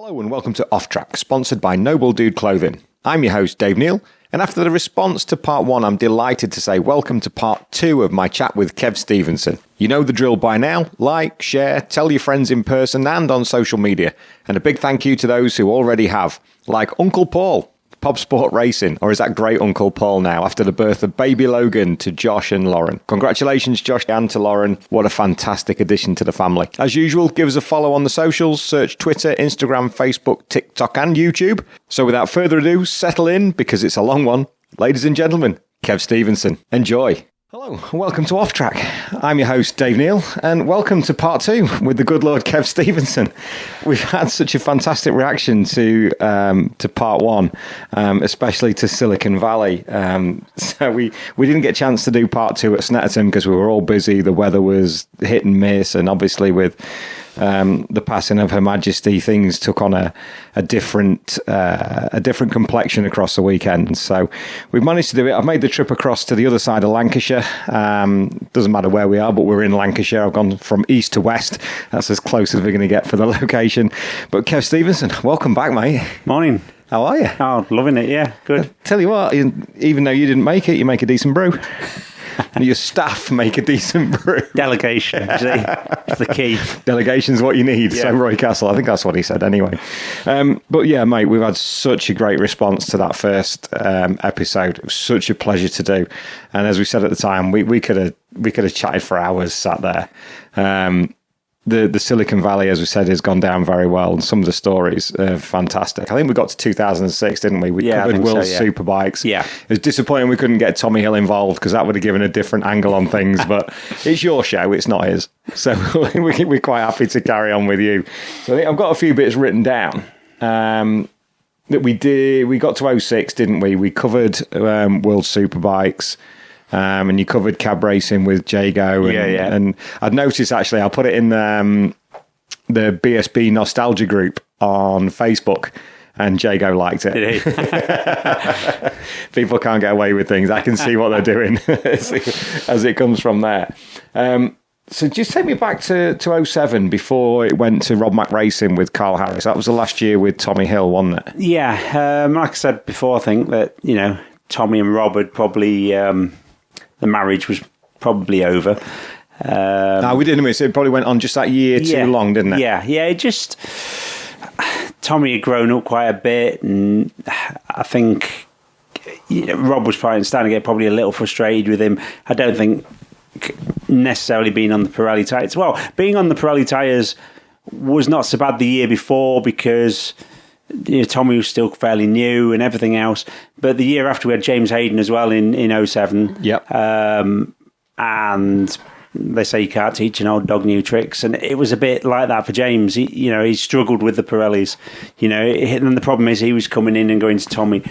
Hello and welcome to Off Track, sponsored by Noble Dude Clothing. I'm your host, Dave Neal, and after the response to part 1, I'm delighted to say welcome to part 2 of my chat with Kev Stephenson. You know the drill by now. Like, share, tell your friends in person and on social media. And a big thank you to those who already have, like Uncle Paul, Pop Sport Racing, or is that great Uncle Paul now, after the birth of baby Logan, to Josh and Lauren. Congratulations, Josh, and to Lauren. What a fantastic addition to the family. As usual, give us a follow on the socials. Search Twitter, Instagram, Facebook, TikTok, and YouTube. So without further ado, settle in, because it's a long one. Ladies and gentlemen, Kev Stephenson. Enjoy. Hello, and welcome to Off Track. I'm your host, Dave Neal, and welcome to part 2 with the good Lord Kev Stephenson. We've had such a fantastic reaction to part 1, especially to Silicon Valley. So we didn't get a chance to do part 2 at Snetterton because we were all busy. The weather was hit and miss, and obviously with the passing of Her Majesty, things took on a different complexion across the weekend. So we've managed to do it. I've made the trip across to the other side of Lancashire. Doesn't matter where we are, but we're in Lancashire. I've gone from east to west. That's as close as we're going to get for the location. But Kev Stephenson, welcome back, mate. Morning. How are you? Oh, loving it, yeah. Good. Tell you what, even though you didn't make it, you make a decent brew. And your staff make a decent brew. Delegation, see? It's the key. Delegation's what you need. Yeah. So Roy Castle, I think that's what he said anyway. But yeah, mate, we've had such a great response to that first episode. It was such a pleasure to do. And as we said at the time, we could have chatted for hours sat there. The Silicon Valley, as we said, has gone down very well, and some of the stories are fantastic. I think we got to 2006, didn't we? We covered World's Superbikes. Yeah. It was disappointing we couldn't get Tommy Hill involved, because that would have given a different angle on things, but it's your show, it's not his. So we're quite happy to carry on with you. So I think I've got a few bits written down that we did. We got to 06, didn't we? We covered World Superbikes. And you covered cab racing with Jago. And I'd noticed, actually, I'll put it in the BSB Nostalgia group on Facebook, and Jago liked it. Did he? People can't get away with things. I can see what they're doing as it comes from there. So just take me back to 07, before it went to Rob Mac Racing with Carl Harris. That was the last year with Tommy Hill, wasn't it? Yeah. Like I said before, I think that, Tommy and Rob had probably... the marriage was probably over. We didn't miss it. It probably went on just that year too long, didn't it? Yeah. It just... Tommy had grown up quite a bit, and I think Rob was starting to get probably a little frustrated with him. I don't think necessarily being on the Pirelli tyres. Well, being on the Pirelli tyres was not so bad the year before, because... Tommy was still fairly new and everything else. But the year after, we had James Hayden as well in 07. Yep. And they say you can't teach an old dog new tricks. And it was a bit like that for James. He struggled with the Pirellis. And the problem is he was coming in and going to Tommy,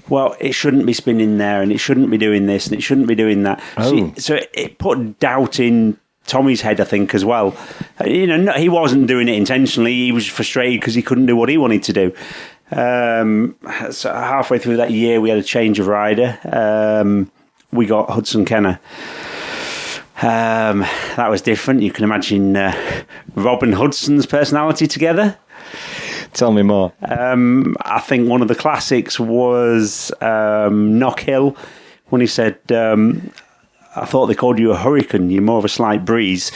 well, it shouldn't be spinning there, and it shouldn't be doing this, and it shouldn't be doing that. Oh. So it put doubt in Tommy's head, I think, as well. He wasn't doing it intentionally. He was frustrated because he couldn't do what he wanted to do. So halfway through that year, we had a change of rider. We got Hudson Kenner. That was different. You can imagine Rob and Hudson's personality together. Tell me more. I think one of the classics was Knock Hill, when he said... I thought they called you a hurricane. You're more of a slight breeze.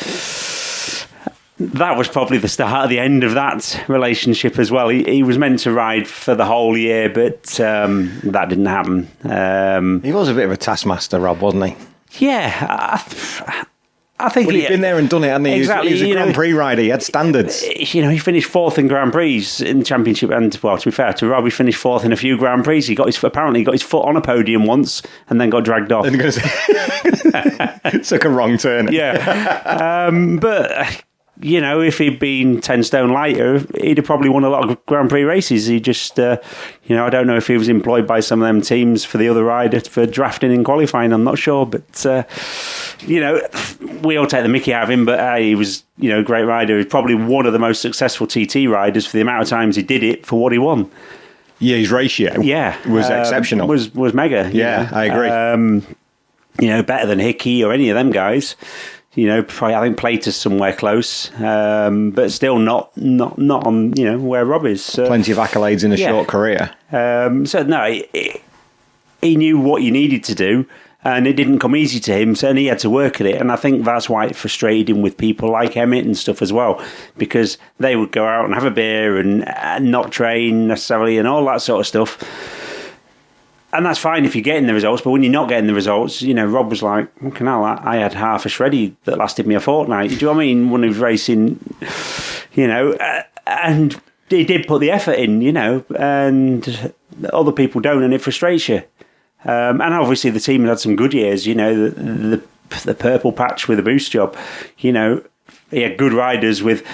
That was probably the start of the end of that relationship as well. He was meant to ride for the whole year, but that didn't happen. He was a bit of a taskmaster, Rob, wasn't he? Yeah, I think he'd been there and done it, hadn't he? Exactly. He was a Grand Prix rider. He had standards. He finished fourth in Grand Prix in the Championship, and well, to be fair to Rob, he finished fourth in a few Grand Prix. He apparently got his foot on a podium once and then got dragged off. Took a wrong turn. Yeah, but if he'd been 10 stone lighter, he'd have probably won a lot of Grand Prix races. He just, I don't know if he was employed by some of them teams for the other rider for drafting and qualifying. I'm not sure, but we all take the mickey out of him. But he was, a great rider. He's probably one of the most successful TT riders for the amount of times he did it for what he won. Yeah, his ratio, was exceptional. Was mega. Yeah, I agree. Better than Hickey or any of them guys. Probably, I think Plater's somewhere close, but still not on where Rob is. Plenty of accolades in a short career. So no, he knew what you needed to do, and it didn't come easy to him. So he had to work at it, and I think that's why it frustrated him with people like Emmett and stuff as well, because they would go out and have a beer and not train necessarily and all that sort of stuff. And that's fine if you're getting the results, but when you're not getting the results, Rob was like, "Fucking hell, I had half a shreddy that lasted me a fortnight." Do you know what I mean? When he was racing, and he did put the effort in, and other people don't, and it frustrates you. And obviously the team had some good years, the purple patch with the boost job, he had good riders with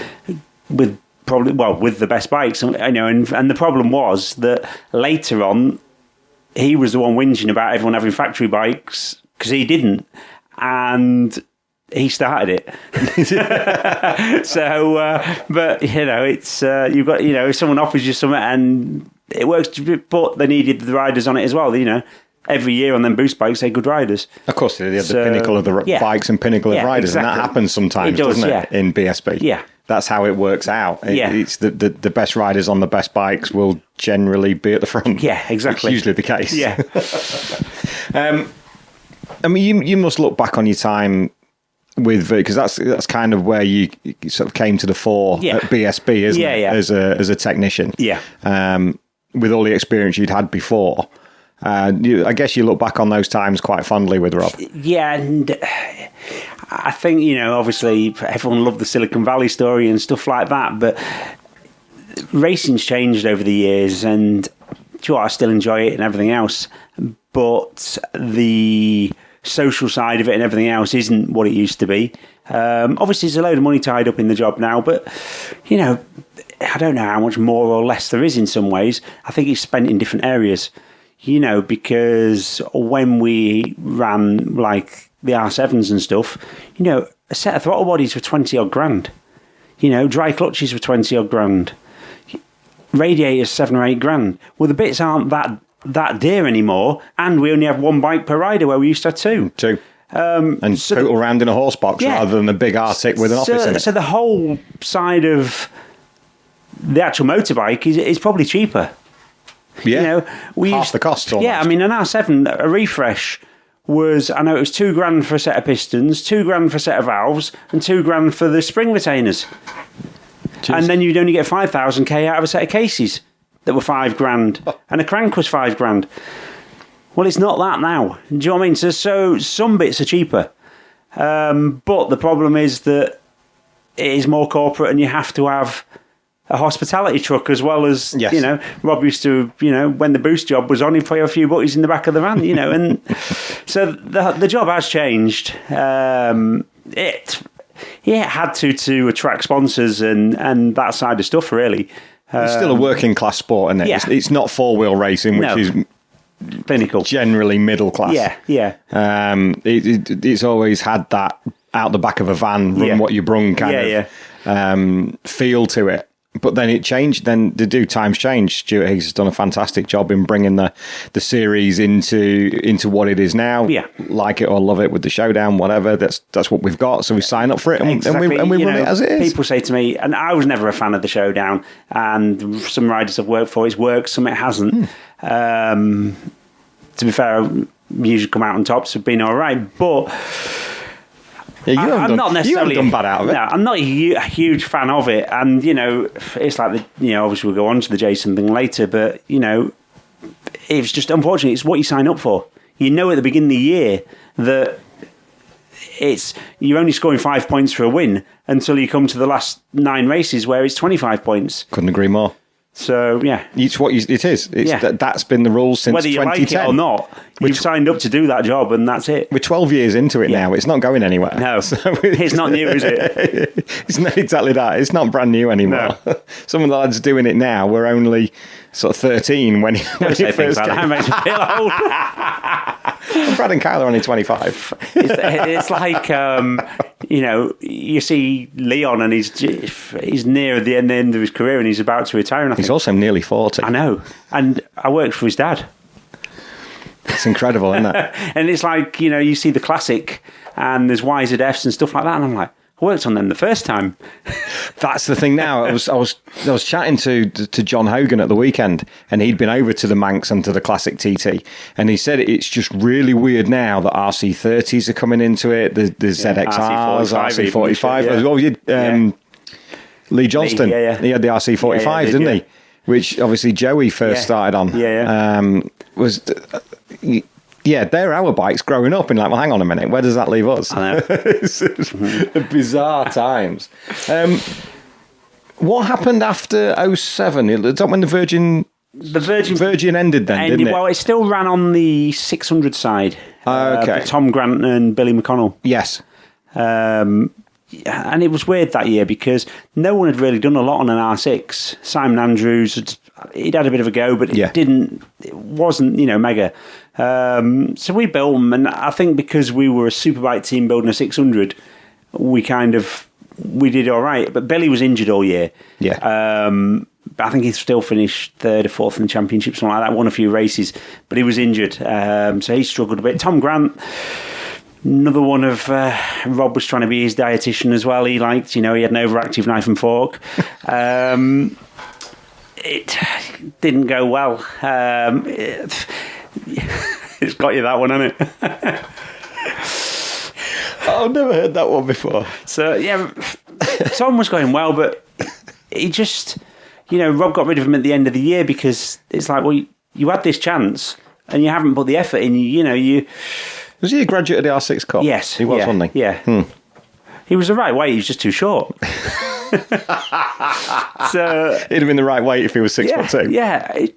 probably, with the best bikes, and the problem was that later on, he was the one whinging about everyone having factory bikes because he didn't, and he started it. So, but it's you've got if someone offers you something and it works, but they needed the riders on it as well. Every year on them boost bikes, they're good riders. Of course, they had the pinnacle of the bikes and pinnacle of riders, exactly. And that happens sometimes, doesn't it, in BSB? Yeah. That's how it works out. It's the best riders on the best bikes will generally be at the front. Yeah, exactly. It's usually the case. Yeah. I mean, you must look back on your time with, because that's kind of where you sort of came to the fore at BSB, isn't it? Yeah. As a technician. Yeah. With all the experience you'd had before. I guess you look back on those times quite fondly with Rob. Yeah, and I think, obviously everyone loved the Silicon Valley story and stuff like that, but racing's changed over the years, and I still enjoy it and everything else, but the social side of it and everything else isn't what it used to be. Obviously, there's a load of money tied up in the job now, but, I don't know how much more or less there is in some ways. I think it's spent in different areas. Because when we ran like the R7s and stuff, a set of throttle bodies were 20 odd grand. Dry clutches were 20 odd grand. Radiators 7 or 8 grand. Well, the bits aren't that dear anymore, and we only have one bike per rider where we used to have two. And so total around in a horse box rather than a big Arctic with an office in it. So the whole side of the actual motorbike is probably cheaper. Yeah, half the cost almost. Yeah, I mean, an R7, a refresh was, I know it was $2,000 for a set of pistons, $2,000 for a set of valves, and $2,000 for the spring retainers. Jeez. And then you'd only get 5,000 K out of a set of cases that were $5,000, and a crank was $5,000. Well, it's not that now. Do you know what I mean? So some bits are cheaper, but the problem is that it is more corporate, and you have to have a hospitality truck as well as, Rob used to, when the boost job was on, he'd play a few butties in the back of the van, and so the job has changed. It had to attract sponsors and that side of stuff, really. It's still a working class sport, isn't it? Yeah. It's not four-wheel racing, which is clinical, generally middle class. Yeah. It's always had that out the back of a van, run what you brung kind of feel to it. But then it changed. Then times changed. Stuart Higgs has done a fantastic job in bringing the series into what it is now. Yeah, like it or love it with the showdown, whatever. That's what we've got. So we sign up for it and we run it as it is. People say to me, and I was never a fan of the showdown. And some riders I've worked for, it's worked, some it hasn't. To be fair, I usually come out on tops. Have been all right, but. Yeah, I'm not necessarily. You haven't done bad out of it. No, I'm not a huge fan of it, and it's like obviously we'll go on to the Jason thing later, but it's just unfortunately it's what you sign up for. At the beginning of the year that you're only scoring 5 points for a win until you come to the last 9 races where it's 25 points. Couldn't agree more. So it's what it is. That's been the rules since 2010. Whether you like it or not, you've signed up to do that job, and that's it. We're 12 years into it now. It's not going anywhere. No, it's not new, is it? It's not exactly that. It's not brand new anymore. No. Some of the lads doing it now were only sort of 13 when he first came. That makes me feel old. Brad and Kyle are only 25. It's like you see Leon, and he's near the end of his career, and he's about to retire. And he's also nearly 40. I know, and I worked for his dad. It's incredible, isn't it? And it's like, you see the classic and there's YZFs and stuff like that, and I'm like, I worked on them the first time. That's the thing now. I was chatting to John Hogan at the weekend, and he'd been over to the Manx and to the Classic TT, and he said it's just really weird now that RC30s are coming into it, the ZXRs, RC45 as well. Lee Johnston, he had the RC45s, didn't he? Which obviously Joey first started on. They're our bikes growing up, and like, well, hang on a minute, where does that leave us? I know. It's bizarre times. What happened after 07? Is that when the Virgin ended then, didn't it? Well, it still ran on the 600 side. Okay. Tom Grant and Billy McConnell. Yes. And it was weird that year because no one had really done a lot on an R6. Simon Andrews, he'd had a bit of a go, but it wasn't, mega. So we built them, and I think because we were a superbike team building a 600, we did all right. But Billy was injured all year. Yeah. But I think he still finished third or fourth in the championship, something like that, won a few races, but he was injured. So he struggled a bit. Tom Grant, another one of Rob was trying to be his dietitian as well. He liked, he had an overactive knife and fork. It didn't go well. It's got you that one, hasn't it? I've never heard that one before. So yeah, Tom was going well, but he just, Rob got rid of him at the end of the year because it's like, well, you had this chance and you haven't put the effort in. Was he a graduate of the R6 Cup? Yes. He was, wasn't he? Yeah. He was the right weight, he was just too short. So he'd have been the right weight if he was 6'2". Yeah. It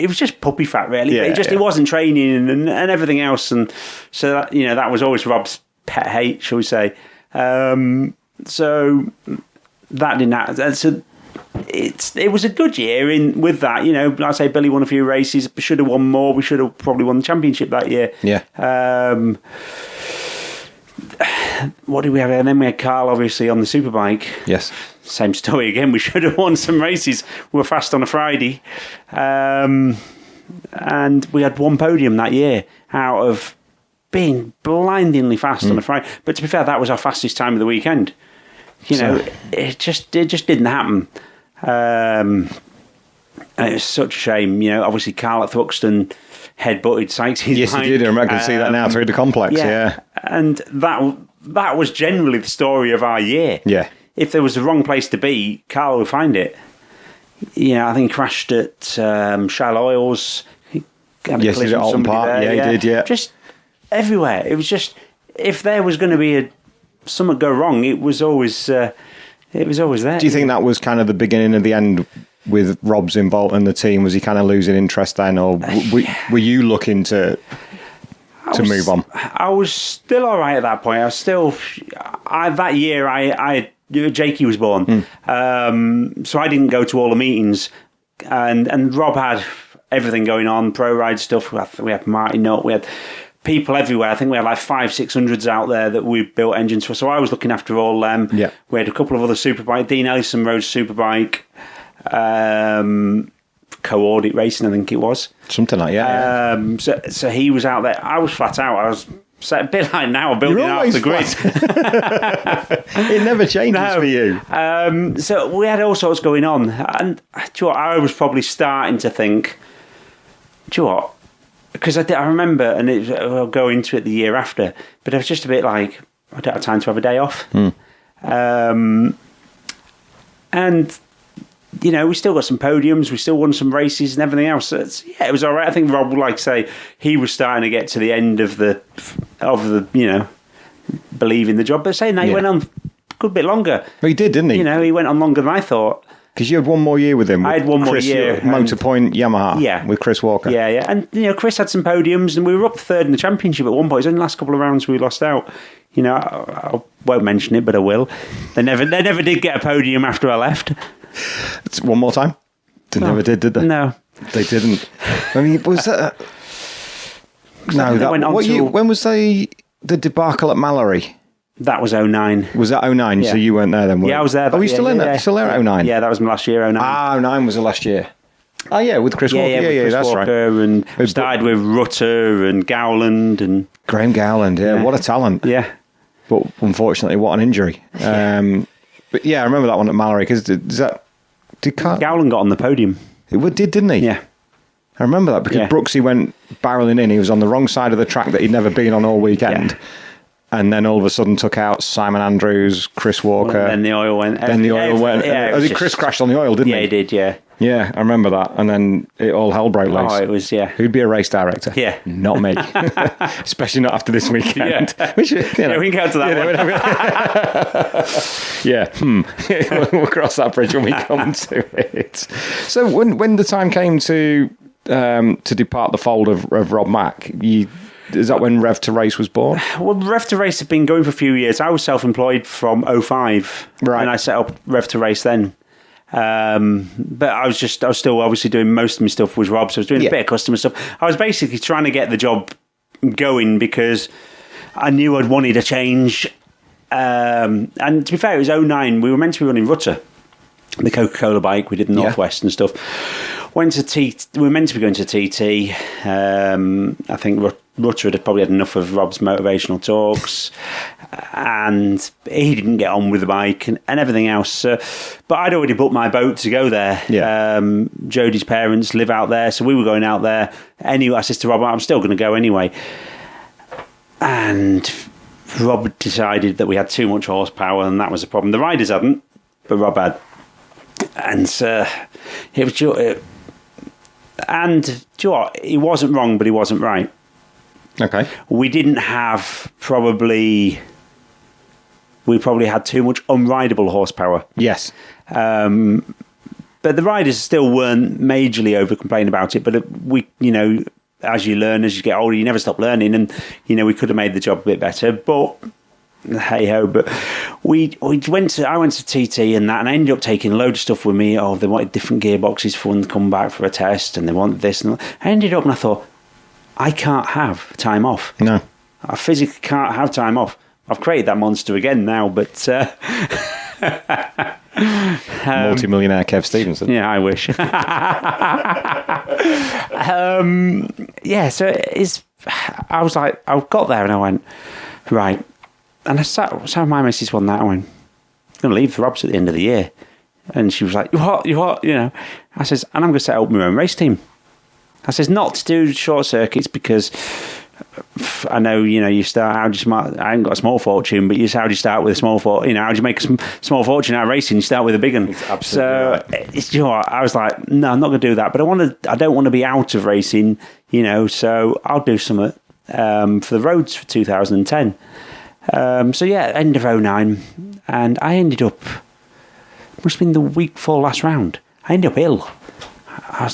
was just puppy fat, really. Yeah, it wasn't training and everything else. And so, that was always Rob's pet hate, shall we say. So that didn't happen. So it was a good year with that. Like I say, Billy won a few races. Should have won more. We should have probably won the championship that year. Yeah. What did we have? And then we had Carl, obviously, on the superbike. Yes. Same story again. We should have won some races. We were fast on a Friday. And we had one podium that year out of being blindingly fast on a Friday. But to be fair, that was our fastest time of the weekend. It just didn't happen. And it was such a shame. Obviously Carl at Thruxton headbutted Sykes' bike. Yes, he did. I can see that now through the complex. Yeah. And that was generally the story of our year. Yeah. If there was the wrong place to be, Carl would find it. I think he crashed at Shell Oils. He had a collision with somebody there. Yeah, he did, yeah. Just everywhere. It was just, if there was going to be something go wrong, it was always there. Do you think that was kind of the beginning of the end with Rob's involvement in the team? Was he kind of losing interest then, or were you looking to move on? I was still all right at that point. I was still... that year, Jakey was born. So I didn't go to all the meetings. And Rob had everything going on, pro ride stuff. We had Marty Nutt, we had people everywhere. I think we had like 500-600s out there that we built engines for. So I was looking after all them. Yeah. We had a couple of other superbike. Dean Ellison rode superbike. Co-audit racing, I think it was. Something like that. So he was out there. I was flat out. I was a bit like now, building off the grid. It never changes for you. So we had all sorts going on. And do you know what, I was probably starting to think, do you know what? Because I remember, and I'll go into it the year after, but I was just a bit like, I don't have time to have a day off. And we still got some podiums, we still won some races and everything else. So it was all right. I think Rob would like to say he was starting to get to the end of the believing the job. But saying that, he went on a good bit longer. Well, he did, didn't he? He went on longer than I thought. Because you had one more year with him. I had one more year. Motorpoint Yamaha with Chris Walker. Yeah. And, Chris had some podiums and we were up third in the championship at one point. It was only the last couple of rounds we lost out. I won't mention it, but I will. They never did get a podium after I left. One more time? They never did they? No. They didn't. I mean, was that... when was the debacle at Mallory? That was 09. Was that 09? Yeah. So you weren't there then? I was there. Oh, you still in there? Still there at 09? Yeah, that was my last year, 09. 09 was the last year. Oh, yeah, with Chris Walker. with Chris that's Walker, right. And started with Rutter and Gowland. And Graham Gowland, what a talent. Yeah. But unfortunately, what an injury. But yeah, I remember that one at Mallory, because Gowland got on the podium. It did, didn't he? Yeah. I remember that, because Brooksy went barreling in. He was on the wrong side of the track that he'd never been on all weekend. Yeah. And then all of a sudden took out Simon Andrews, Chris Walker. Well, then the oil went. Yeah, Chris crashed on the oil, didn't he? Yeah, he did, yeah. Yeah, I remember that. And then all hell broke loose. Oh, it was, Who'd be a race director? Yeah. Not me. Especially not after this weekend. Yeah, Which, we can go to that one. We'll cross that bridge when we come to it. So when the time came to depart the fold of Rob Mack, is that when Rev to Race was born? Well, Rev to Race had been going for a few years. I was self-employed from 2005, right, and I set up Rev to Race then. But I was still obviously doing most of my stuff with Rob, so I was doing a bit of customer stuff. I was basically trying to get the job going because I knew I'd wanted a change. And to be fair, it was 2009. We were meant to be running Rutter, the Coca-Cola bike. We did the Northwest and stuff. We were meant to be going to TT. I think Rutter had probably had enough of Rob's motivational talks, and he didn't get on with the bike and everything else. But I'd already booked my boat to go there. Yeah. Jodie's parents live out there, so we were going out there. Anyway, I said to Rob, I'm still going to go anyway. And Rob decided that we had too much horsepower, and that was a problem. The riders hadn't, but Rob had. And it was and do you know what? He wasn't wrong, but he wasn't right. Okay. We probably had too much unrideable horsepower. Yes. But the riders still weren't majorly over complaining about it. But as you learn, as you get older, you never stop learning. And, we could have made the job a bit better. But hey ho, but I went to TT and that, and I ended up taking a load of stuff with me. Oh, they wanted different gearboxes for when they come back for a test, and they want this and that. I ended up and I thought, I can't have time off. No, I physically can't have time off. I've created that monster again now, but multi-millionaire Kev Stephenson. Yeah, I wish. So I was like, I got there and I went, right. And I sat with my missus one night. I went, I'm going to leave the Robs at the end of the year. And she was like, you what? I says, and I'm going to set up my own race team. I says, not to do short circuits because I know, you start, I haven't got a small fortune, but how do you start with a small fortune? How do you make a small fortune out of racing? You start with a big one. It's absolutely right. I was like, no, I'm not going to do that. But I don't want to be out of racing, so I'll do something for the roads for 2010. End of 2009, and I ended up, must have been the week before last round, I ended up ill. I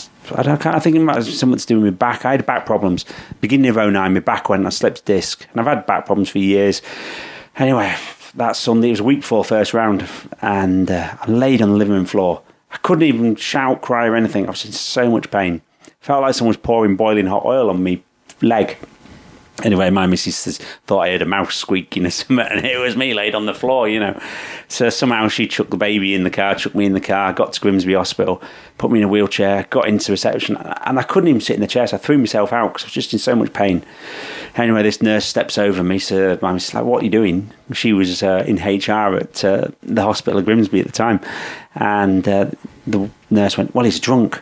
think it might have something to do with my back. I had back problems. Beginning of 2009, my back went, I slipped a disc, and I've had back problems for years. Anyway, that Sunday, it was a week before first round, and I laid on the living room floor. I couldn't even shout, cry or anything. I was in so much pain. Felt like someone was pouring boiling hot oil on my leg. Anyway, my missus thought I heard a mouse squeaking or something, and it was me laid on the floor, So somehow she chucked the baby in the car, chucked me in the car, got to Grimsby Hospital, put me in a wheelchair, got into reception, and I couldn't even sit in the chair, so I threw myself out because I was just in so much pain. Anyway, this nurse steps over me, so my missus is like, what are you doing? She was in HR at the hospital at Grimsby at the time, and the nurse went, well, he's drunk.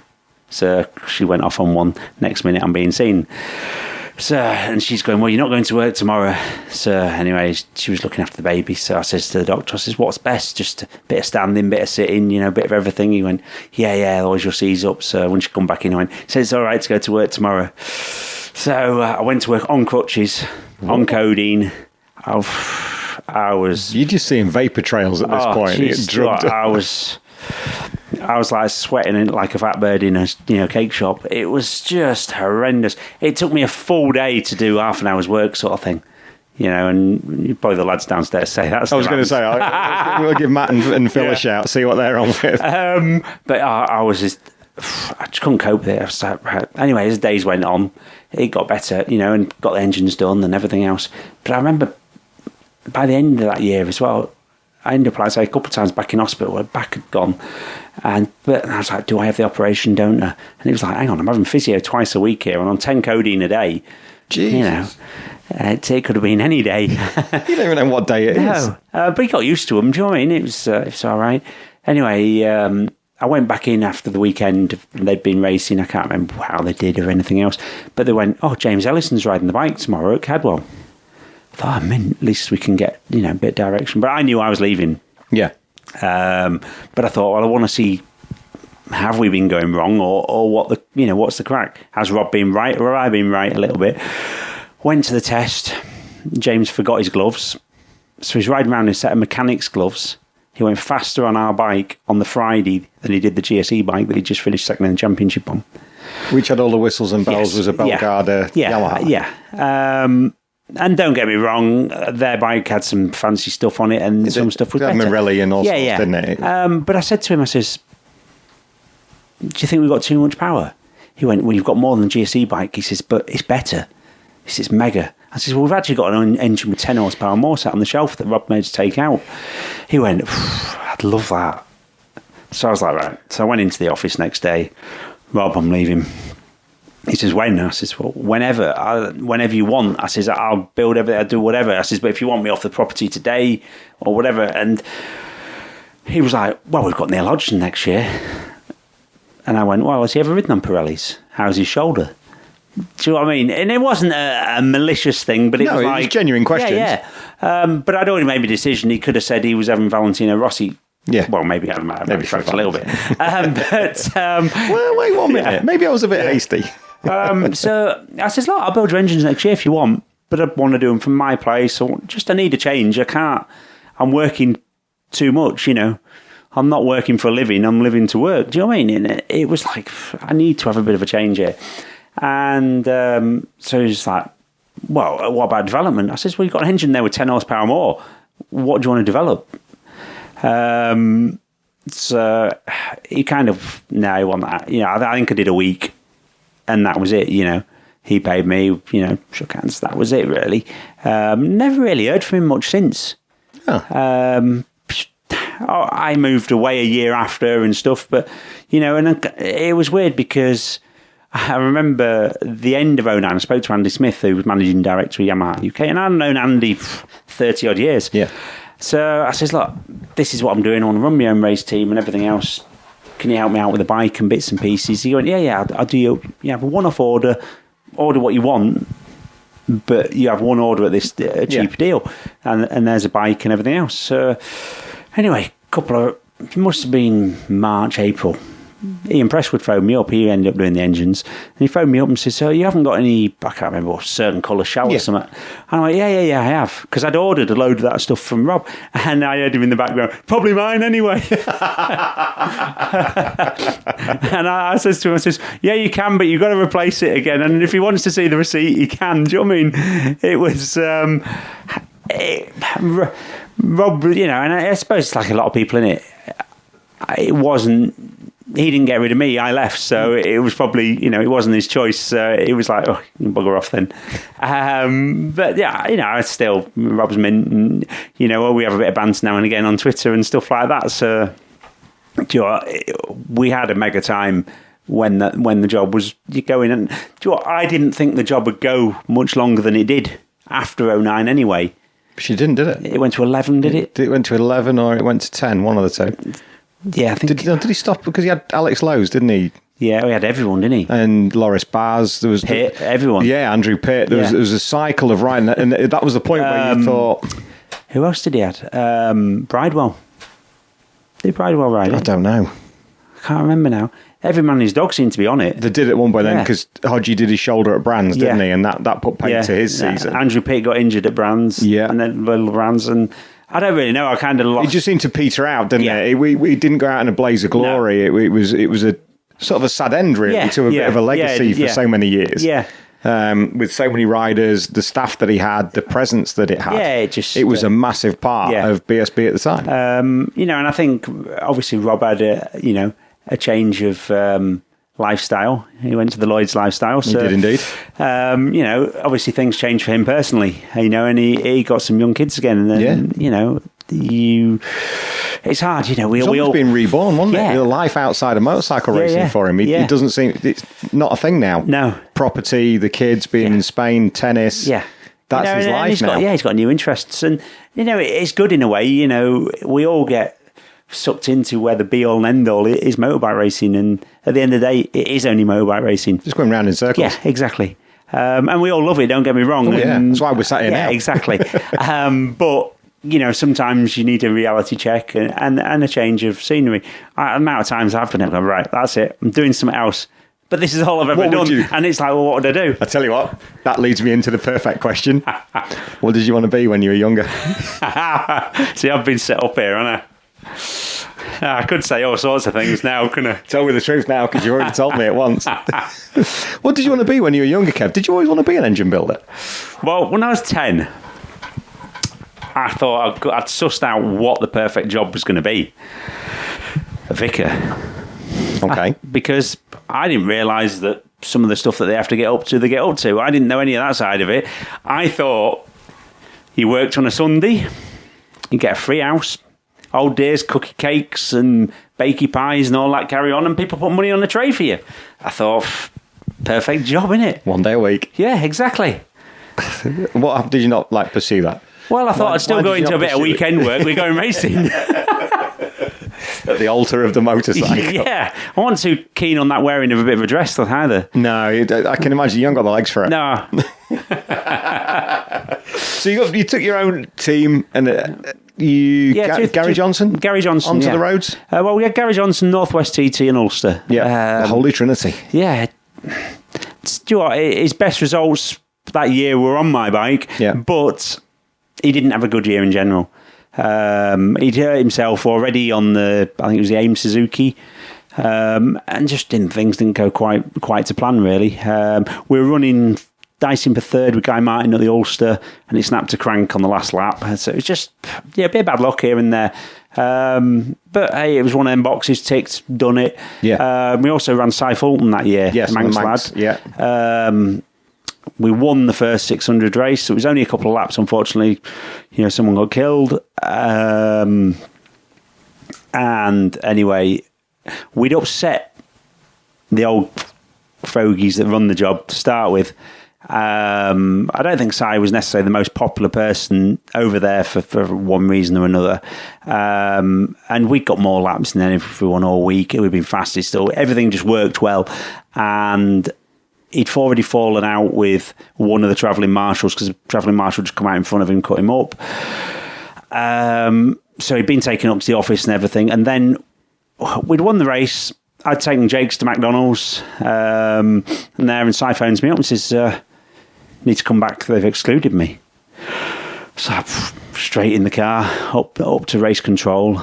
So she went off on one. Next minute, I'm being seen. So, and she's going, well, you're not going to work tomorrow. So anyway, she was looking after the baby. So I says to the doctor, I says, what's best? Just a bit of standing, bit of sitting, a bit of everything. He went, yeah, always your C's up. So when she come back in, I went, says it's all right to go to work tomorrow. So I went to work on crutches, on codeine. I was... You're just seeing vapour trails at this point. Geez, I was like sweating like a fat bird in a cake shop. It was just horrendous. It took me a full day to do half an hour's work sort of thing. And probably the lads downstairs say that. I was going to say, we'll give Matt and Phil a shout, see what they're on with. But I just couldn't cope with it. I was like, right. Anyway, as days went on, it got better, and got the engines done and everything else. But I remember by the end of that year as well, I ended up, like I say, a couple of times back in hospital. My back had gone. But I was like, do I have the operation, don't I? And he was like, hang on, I'm having physio twice a week here and on 10 codeine a day. Jesus. You know, it could have been any day. You don't even know what day it is. But he got used to them, do you know what I mean? It was all right. Anyway, I went back in after the weekend. They'd been racing. I can't remember how they did or anything else. But they went, James Ellison's riding the bike tomorrow at Cadwell. I thought, at least we can get, a bit of direction. But I knew I was leaving. Yeah. But I thought, I want to see, have we been going wrong or what what's the crack? Has Rob been right or have I been right a little bit? Went to the test. James forgot his gloves. So he's riding around in a set of mechanics gloves. He went faster on our bike on the Friday than he did the GSE bike that he just finished second in the championship on. Which had all the whistles and bells, was a Belgarda Yamaha. Yeah. And don't get me wrong, their bike had some fancy stuff on it and some stuff was better. Morelli and all sorts, didn't it? But I said to him, I says, do you think we've got too much power? He went, well, you've got more than the GSE bike. He says, but it's better. He says, mega. I says, well, we've actually got an engine with 10 horsepower more sat on the shelf that Rob made us take out. He went, I'd love that. So I was like, right. So I went into the office next day. Rob, I'm leaving. He says, when? I says, well, whenever you want. I says, I'll build everything, I'll do whatever. I says, but if you want me off the property today or whatever. And he was like, well, we've got Neil Hodgson next year. And I went, well, has he ever ridden on Pirellis? How's his shoulder? Do you know what I mean? And it wasn't a malicious thing, but it was like... it was genuine questions. Yeah. But I'd already made my decision. He could have said he was having Valentino Rossi. Yeah. Well, maybe I might have backtracked a little bit. Well, wait 1 minute. Yeah. Maybe I was a bit hasty. So I says, look, I'll build your engines next year if you want, but I want to do them from my place. Or I need a change. I can't. I'm working too much, I'm not working for a living. I'm living to work. Do you know what I mean? And it was like, I need to have a bit of a change here. And so he's like, well, what about development? I says, well, you've got an engine there with 10 horsepower more. What do you want to develop? So he kind of, no, he won that. I think I did a week and that was it, He paid me, shook hands. That was it, really. Never really heard from him much since. Oh. I moved away a year after and stuff, but, and it was weird because I remember the end of 2009, I spoke to Andy Smith, who was managing director of Yamaha UK, and I'd known Andy 30 odd years. Yeah. So I says, look, this is what I'm doing. I want to run my own race team and everything else. Can you help me out with the bike and bits and pieces? He went, yeah, I'll do you have a one-off order what you want, but you have one order at this cheaper deal, and there's a bike and everything else. So anyway, it must have been March, April. Ian Presswood phoned me up. He ended up doing the engines. And he phoned me up and said, so you haven't got any, I can't remember, certain colour shower or something. And I'm like, yeah, I have. Because I'd ordered a load of that stuff from Rob. And I heard him in the background, probably mine anyway. And I says to him, yeah, you can, but you've got to replace it again. And if he wants to see the receipt, he can. Do you know what I mean? It was... Rob, and I suppose it's like a lot of people in it. It wasn't. He didn't get rid of me. I left, so it was probably it wasn't his choice. It was like, oh, you can bugger off then. But yeah, I still Rob's mint. And, we have a bit of banter now and again on Twitter and stuff like that. So we had a mega time when the job was going. And I didn't think the job would go much longer than it did after 2009 anyway. She didn't, did it? It went to 11, did it? It went to 11 or it went to 10, one of the two. Yeah, I think... Did he stop? Because he had Alex Lowe's, didn't he? Yeah, he had everyone, didn't he? And Loris Bars. There was Pitt, everyone. Yeah, Andrew Pitt. There was a cycle of riding. And that was the point where you thought... Who else did he have? Bridewell. Did Bridewell ride it? I don't know. I can't remember now. Every man and his dog seemed to be on it. They did at one point then because Hodgie did his shoulder at Brands, didn't he? And that put paid to his season. Andrew Pitt got injured at Brands. Yeah. And then Little Brands. And I don't really know. I kind of lost. It just seemed to peter out, didn't it? We didn't go out in a blaze of glory. No. It was a sort of a sad end, really, to a bit of a legacy for so many years. Yeah. With so many riders, the staff that he had, the presence that it had. Yeah, it was a massive part of BSB at the time. And I think obviously Rob had a change of lifestyle. He went to the Lloyd's lifestyle. So, he did indeed. Obviously things changed for him personally, and he got some young kids again. And then, it's hard, It's we almost all been reborn, wasn't Yeah. it? The life outside of motorcycle racing for him. He doesn't seem... It's not a thing now. No. Property, the kids, being in Spain, tennis. Yeah. That's his life now. He's got new interests. And, it's good in a way. We all get sucked into where the be-all and end-all is motorbike racing. And at the end of the day, it is only motorbike racing. Just going round in circles. Yeah, exactly. And we all love it, don't get me wrong. That's why we're sat here now. Yeah, exactly. But... sometimes you need a reality check and a change of scenery. The amount of times I've done it, I'm right, that's it. I'm doing something else. But this is all I've ever done. And it's like, well, what would I do? I tell you what, that leads me into the perfect question. What did you want to be when you were younger? See, I've been set up here, haven't I? I could say all sorts of things now, couldn't I? Tell me the truth now, because you already told me it once. What did you want to be when you were younger, Kev? Did you always want to be an engine builder? Well, when I was 10... I thought I'd sussed out what the perfect job was going to be. A vicar. Okay. Because I didn't realise that some of the stuff that they have to get up to, they get up to. I didn't know any of that side of it. I thought you worked on a Sunday, you get a free house, old days, cookie cakes and bakey pies and all that carry on, and people put money on the tray for you. I thought, perfect job, innit? One day a week. Yeah, exactly. What did you not pursue that? Well, I thought I'd still go into a bit of weekend work. We're going racing. At the altar of the motorcycle. Yeah. I wasn't too keen on that wearing of a bit of a dress either. No, I can imagine you haven't got the legs for it. No. So you took your own team and Gary Johnson? Gary Johnson, onto the roads? Well, we had Gary Johnson, Northwest TT and Ulster. Yeah, the Holy Trinity. Yeah. Do you know what? His best results that year were on my bike, but... he didn't have a good year in general. He'd hurt himself already on I think it was the AIM Suzuki, and just things didn't go quite to plan, really. We were running, dicing for third with Guy Martin at the Ulster, and he snapped a crank on the last lap. So it was just, a bit of bad luck here and there. But hey, it was one of them boxes ticked, done it. Yeah. We also ran Cy Fulton that year. Yes, Manx Manx, lad. Yeah. We won the first 600 race. It was only a couple of laps, unfortunately. Someone got killed. And anyway, we'd upset the old fogies that run the job to start with. I don't think Si was necessarily the most popular person over there for one reason or another. And we got more laps than everyone all week. We'd been fastest. Everything just worked well. And... he'd already fallen out with one of the travelling marshals because the travelling marshal just come out in front of him and cut him up. So he'd been taken up to the office and everything. And then we'd won the race. I'd taken Jakes to McDonald's. And Si phones me up and says, need to come back. They've excluded me. So straight in the car, up to race control.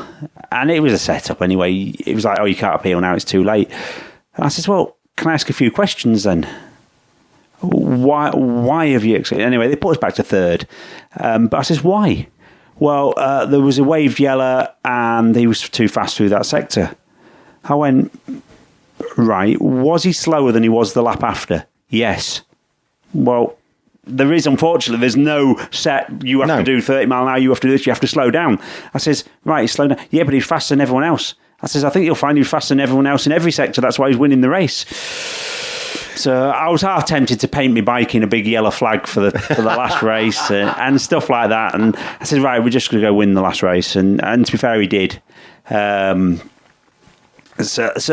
And it was a setup anyway. It was like, oh, you can't appeal now, it's too late. And I says, well, can I ask a few questions then? Why have you... Anyway, they put us back to third. But I says, why? Well, there was a waved yellow and he was too fast through that sector. I went, right, was he slower than he was the lap after? Yes. Well, there is, unfortunately, there's no set, you have to do 30 mile an hour, you have to do this, you have to slow down. I says, right, he's slowing down. Yeah, but he's faster than everyone else. I says, I think you'll find he's faster than everyone else in every sector. That's why he's winning the race. So I was half tempted to paint my bike in a big yellow flag for the last race and stuff like that. And I said, right, we're just going to go win the last race. And to be fair, he did. So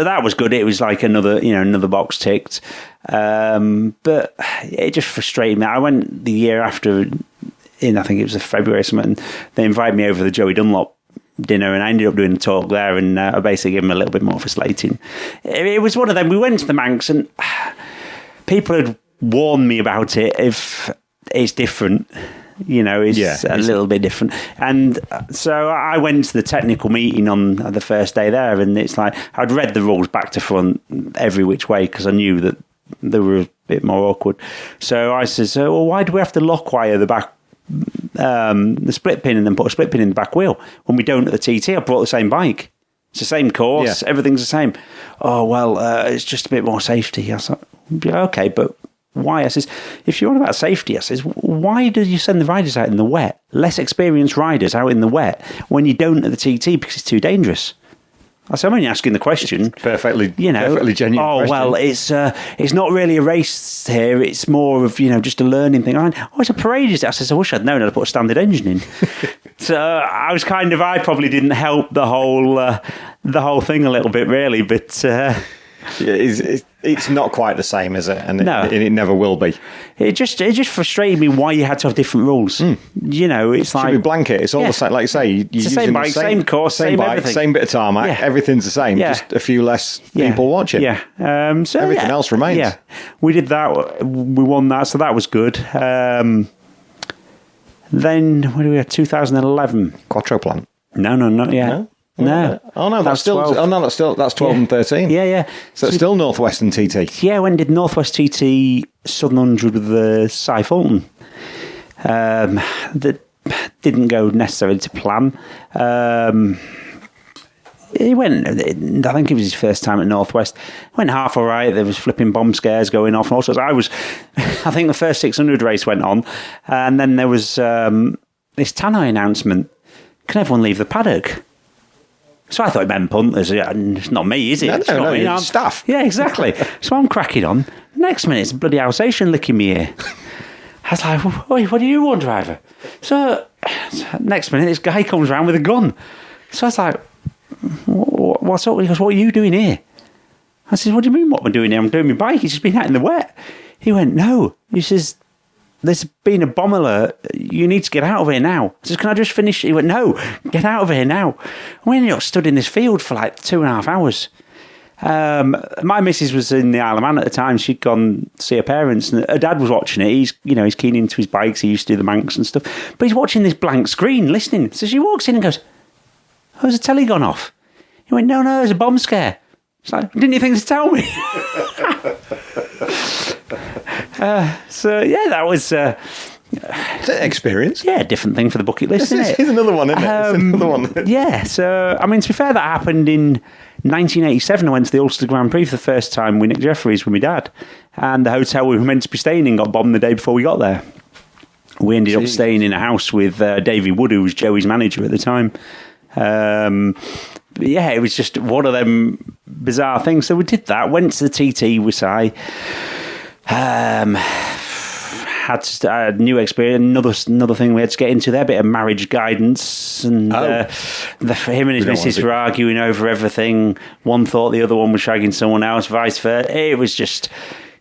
that was good. It was like another box ticked. But it just frustrated me. I went the year after, I think it was February or something, and they invited me over to the Joey Dunlop dinner, and I ended up doing a talk there, and I basically gave him a little bit more for slating. It was one of them. We went to the Manx, and people had warned me about it. If it's different, it's a little bit different. And so I went to the technical meeting on the first day there, and it's like I'd read the rules back to front every which way because I knew that they were a bit more awkward. So I said, well, why do we have to lock wire the back? The split pin and then put a split pin in the back wheel when we don't at the TT. I brought the same bike, it's the same course, everything's the same. Oh well, it's just a bit more safety. I thought, okay, but why? I says, if you're on about safety, I says, why do you send the riders out in the wet, less experienced riders out in the wet, when you don't at the TT because it's too dangerous? I said, I'm only asking the question. Perfectly genuine question. Well, it's not really a race here. It's more of, just a learning thing. It's a parade, is it? I said, I wish I'd known I'd put a standard engine in. So I was I probably didn't help the whole thing a little bit, really, but... It's not quite the same, is it? And no. It never will be. It just frustrated me why you had to have different rules. It's like... Should be blanket. It's all the same. Like you say, you're it's the same bike, same course, same bike, everything. same bit of tarmac. Everything's the same. Just a few less people watching. Yeah. Everything else remains. Yeah. We did that. We won that, so that was good. Then, what do we have? 2011. Quattroplan. No, not yet. No? No. Oh no, that's still 12. Oh no, that's 12 and 13. Yeah. So it's still Northwestern TT. Yeah, when did Northwest TT Southern 100 with the Cy Fulton? That didn't go necessarily to plan. He went, I think it was his first time at Northwest. Went half all right. There was flipping bomb scares going off and all sorts. I think the first 600 race went on, and then there was this Tannoy announcement. Can everyone leave the paddock? So I thought it meant punters. It's not me, is it? No, it's staff. Yeah, exactly. So I'm cracking on. Next minute, it's a bloody Alsatian licking me ear. I was like, "Wait, what do you want, driver?" So next minute, this guy comes around with a gun. So I was like, "What's up?" He goes, "What are you doing here?" I said, "What do you mean, what am I doing here? I'm doing my bike. It's just been out in the wet." He went, "No." He says, "There's been a bomb alert. You need to get out of here now." I said, "Can I just finish?" He went, "No, get out of here now." We ended up stood in this field for like 2.5 hours. My missus was in the Isle of Man at the time. She'd gone to see her parents, and her dad was watching it. He's keen into his bikes. He used to do the Manx and stuff. But he's watching this blank screen, listening. So she walks in and goes, "Oh, has the telly gone off?" He went, No, there's a bomb scare." It's like, "Didn't you think to tell me?" So yeah, that was It's an experience. Yeah, different thing for the bucket list, isn't it? Here's another one, isn't it? It's another one. Yeah, so I mean, to be fair, that happened in 1987. I went to the Ulster Grand Prix for the first time with Nick Jeffries with my dad, and the hotel we were meant to be staying in got bombed the day before we got there. We ended up staying in a house with Davey Wood, who was Joey's manager at the time. But yeah, it was just one of them bizarre things. So we did that, went to the TT with Si. Had a new experience. Another thing we had to get into there, a bit of marriage guidance, and him and his missus were arguing over everything. One thought the other one was shagging someone else, vice versa. It was just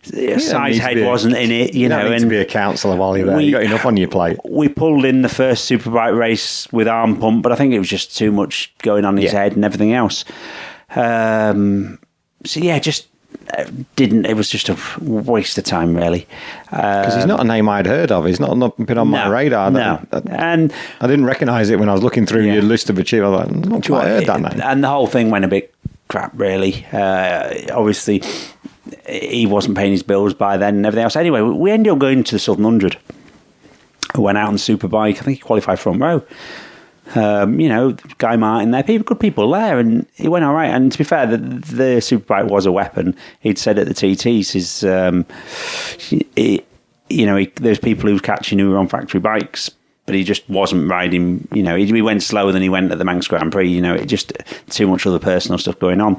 Si's head wasn't in it, you know. Need to be a counsellor while you're there. You got enough on your plate. We pulled in the first superbike race with arm pump, but I think it was just too much going on in his head and everything else. So yeah, just. It was just a waste of time, really. Because he's not a name I'd heard of. He's not been on my radar. And I didn't recognise it when I was looking through your list of achievements. I thought, not quite heard that name. And the whole thing went a bit crap, really. Obviously, he wasn't paying his bills by then and everything else. Anyway, we ended up going to the Southern 100. Went out on Superbike. I think he qualified front row. Guy Martin there, good people there, and it went all right. And to be fair, the superbike was a weapon. He'd said at the TTs, there's people who were catching who were on factory bikes, but he just wasn't riding. He went slower than he went at the Manx Grand Prix. It just too much other personal stuff going on,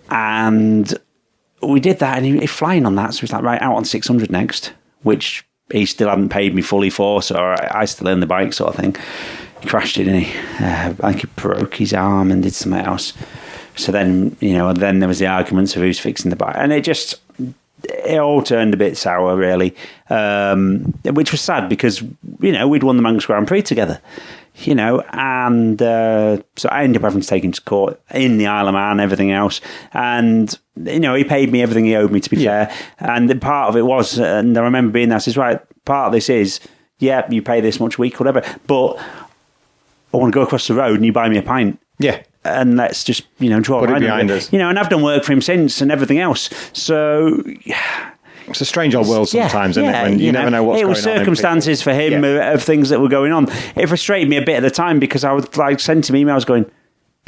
and we did that, and he flying on that. So he's like, right, out on 600 next, which he still hadn't paid me fully for, so I still own the bike, sort of thing. He crashed it, didn't he? I think he broke his arm and did something else. So then, then there was the arguments of who's fixing the bike. And it all turned a bit sour, really. Which was sad because, we'd won the Manx Grand Prix together. And so I ended up having to take him to court in the Isle of Man, everything else. And, he paid me everything he owed me, to be fair. And part of it was, and I remember being there, I says, right, part of this is, you pay this much a week, whatever, but I want to go across the road and you buy me a pint. Yeah. And let's just, draw Put it behind us. And I've done work for him since and everything else. So... It's a strange old world sometimes, isn't it? When you never know what's going on. It was circumstances for him of things that were going on. It frustrated me a bit at the time because I was like sending him emails going,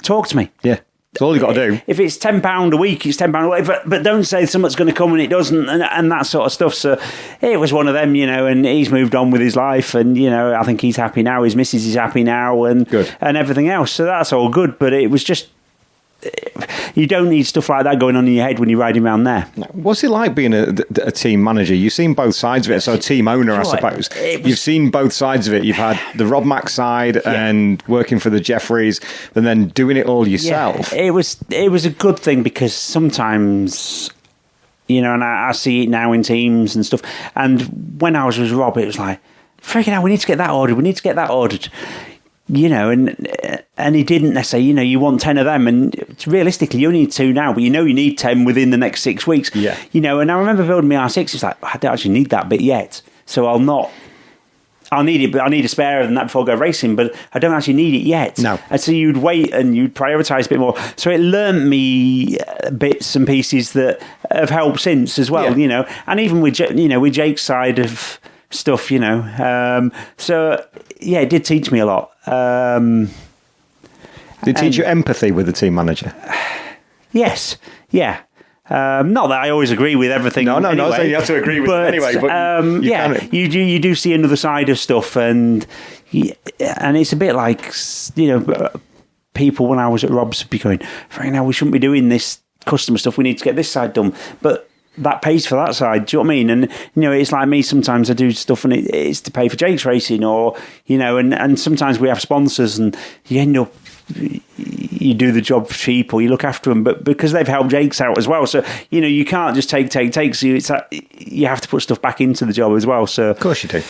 talk to me. Yeah. It's all you got to do. If it's £10 a week, it's £10 a week. But don't say something's going to come and it doesn't, and that sort of stuff. So it was one of them, and he's moved on with his life, and I think he's happy now. His missus is happy now, and good. And everything else. So that's all good. But it was just. You don't need stuff like that going on in your head when you're riding around there. What's it like being a team manager? You've seen both sides of it, so a team owner, I suppose. You've seen both sides of it. You've had the Rob Mack side and working for the Jeffreys, and then doing it all yourself. Yeah, it was a good thing because sometimes, and I see it now in teams and stuff. And when I was with Rob, it was like, freaking hell, we need to get that ordered. And he didn't necessarily, you want 10 of them, and realistically, you only need 2 now, but you need 10 within the next 6 weeks. Yeah. And I remember building my R6, it's like, I don't actually need that bit yet, so I'll need it, but I need a spare than that before I go racing, but I don't actually need it yet. No. And so you'd wait and you'd prioritise a bit more. So it learnt me bits and pieces that have helped since as well, and even with, with Jake's side of stuff, so yeah, it did teach me a lot. Did it teach you empathy with the team manager? Yes, yeah. Not that I always agree with everything. No, anyway, not saying you have to agree with it anyway. But you do see another side of stuff, and it's a bit like people when I was at Rob's be going, right now we shouldn't be doing this customer stuff. We need to get this side done, but that pays for that side. Do you know what I mean? And it's like me. Sometimes I do stuff, and it's to pay for Jake's racing, or and sometimes we have sponsors, and you end up. You do the job cheap, or you look after them, but because they've helped Jake's out as well. So you can't just take. So you have to put stuff back into the job as well. So of course you do.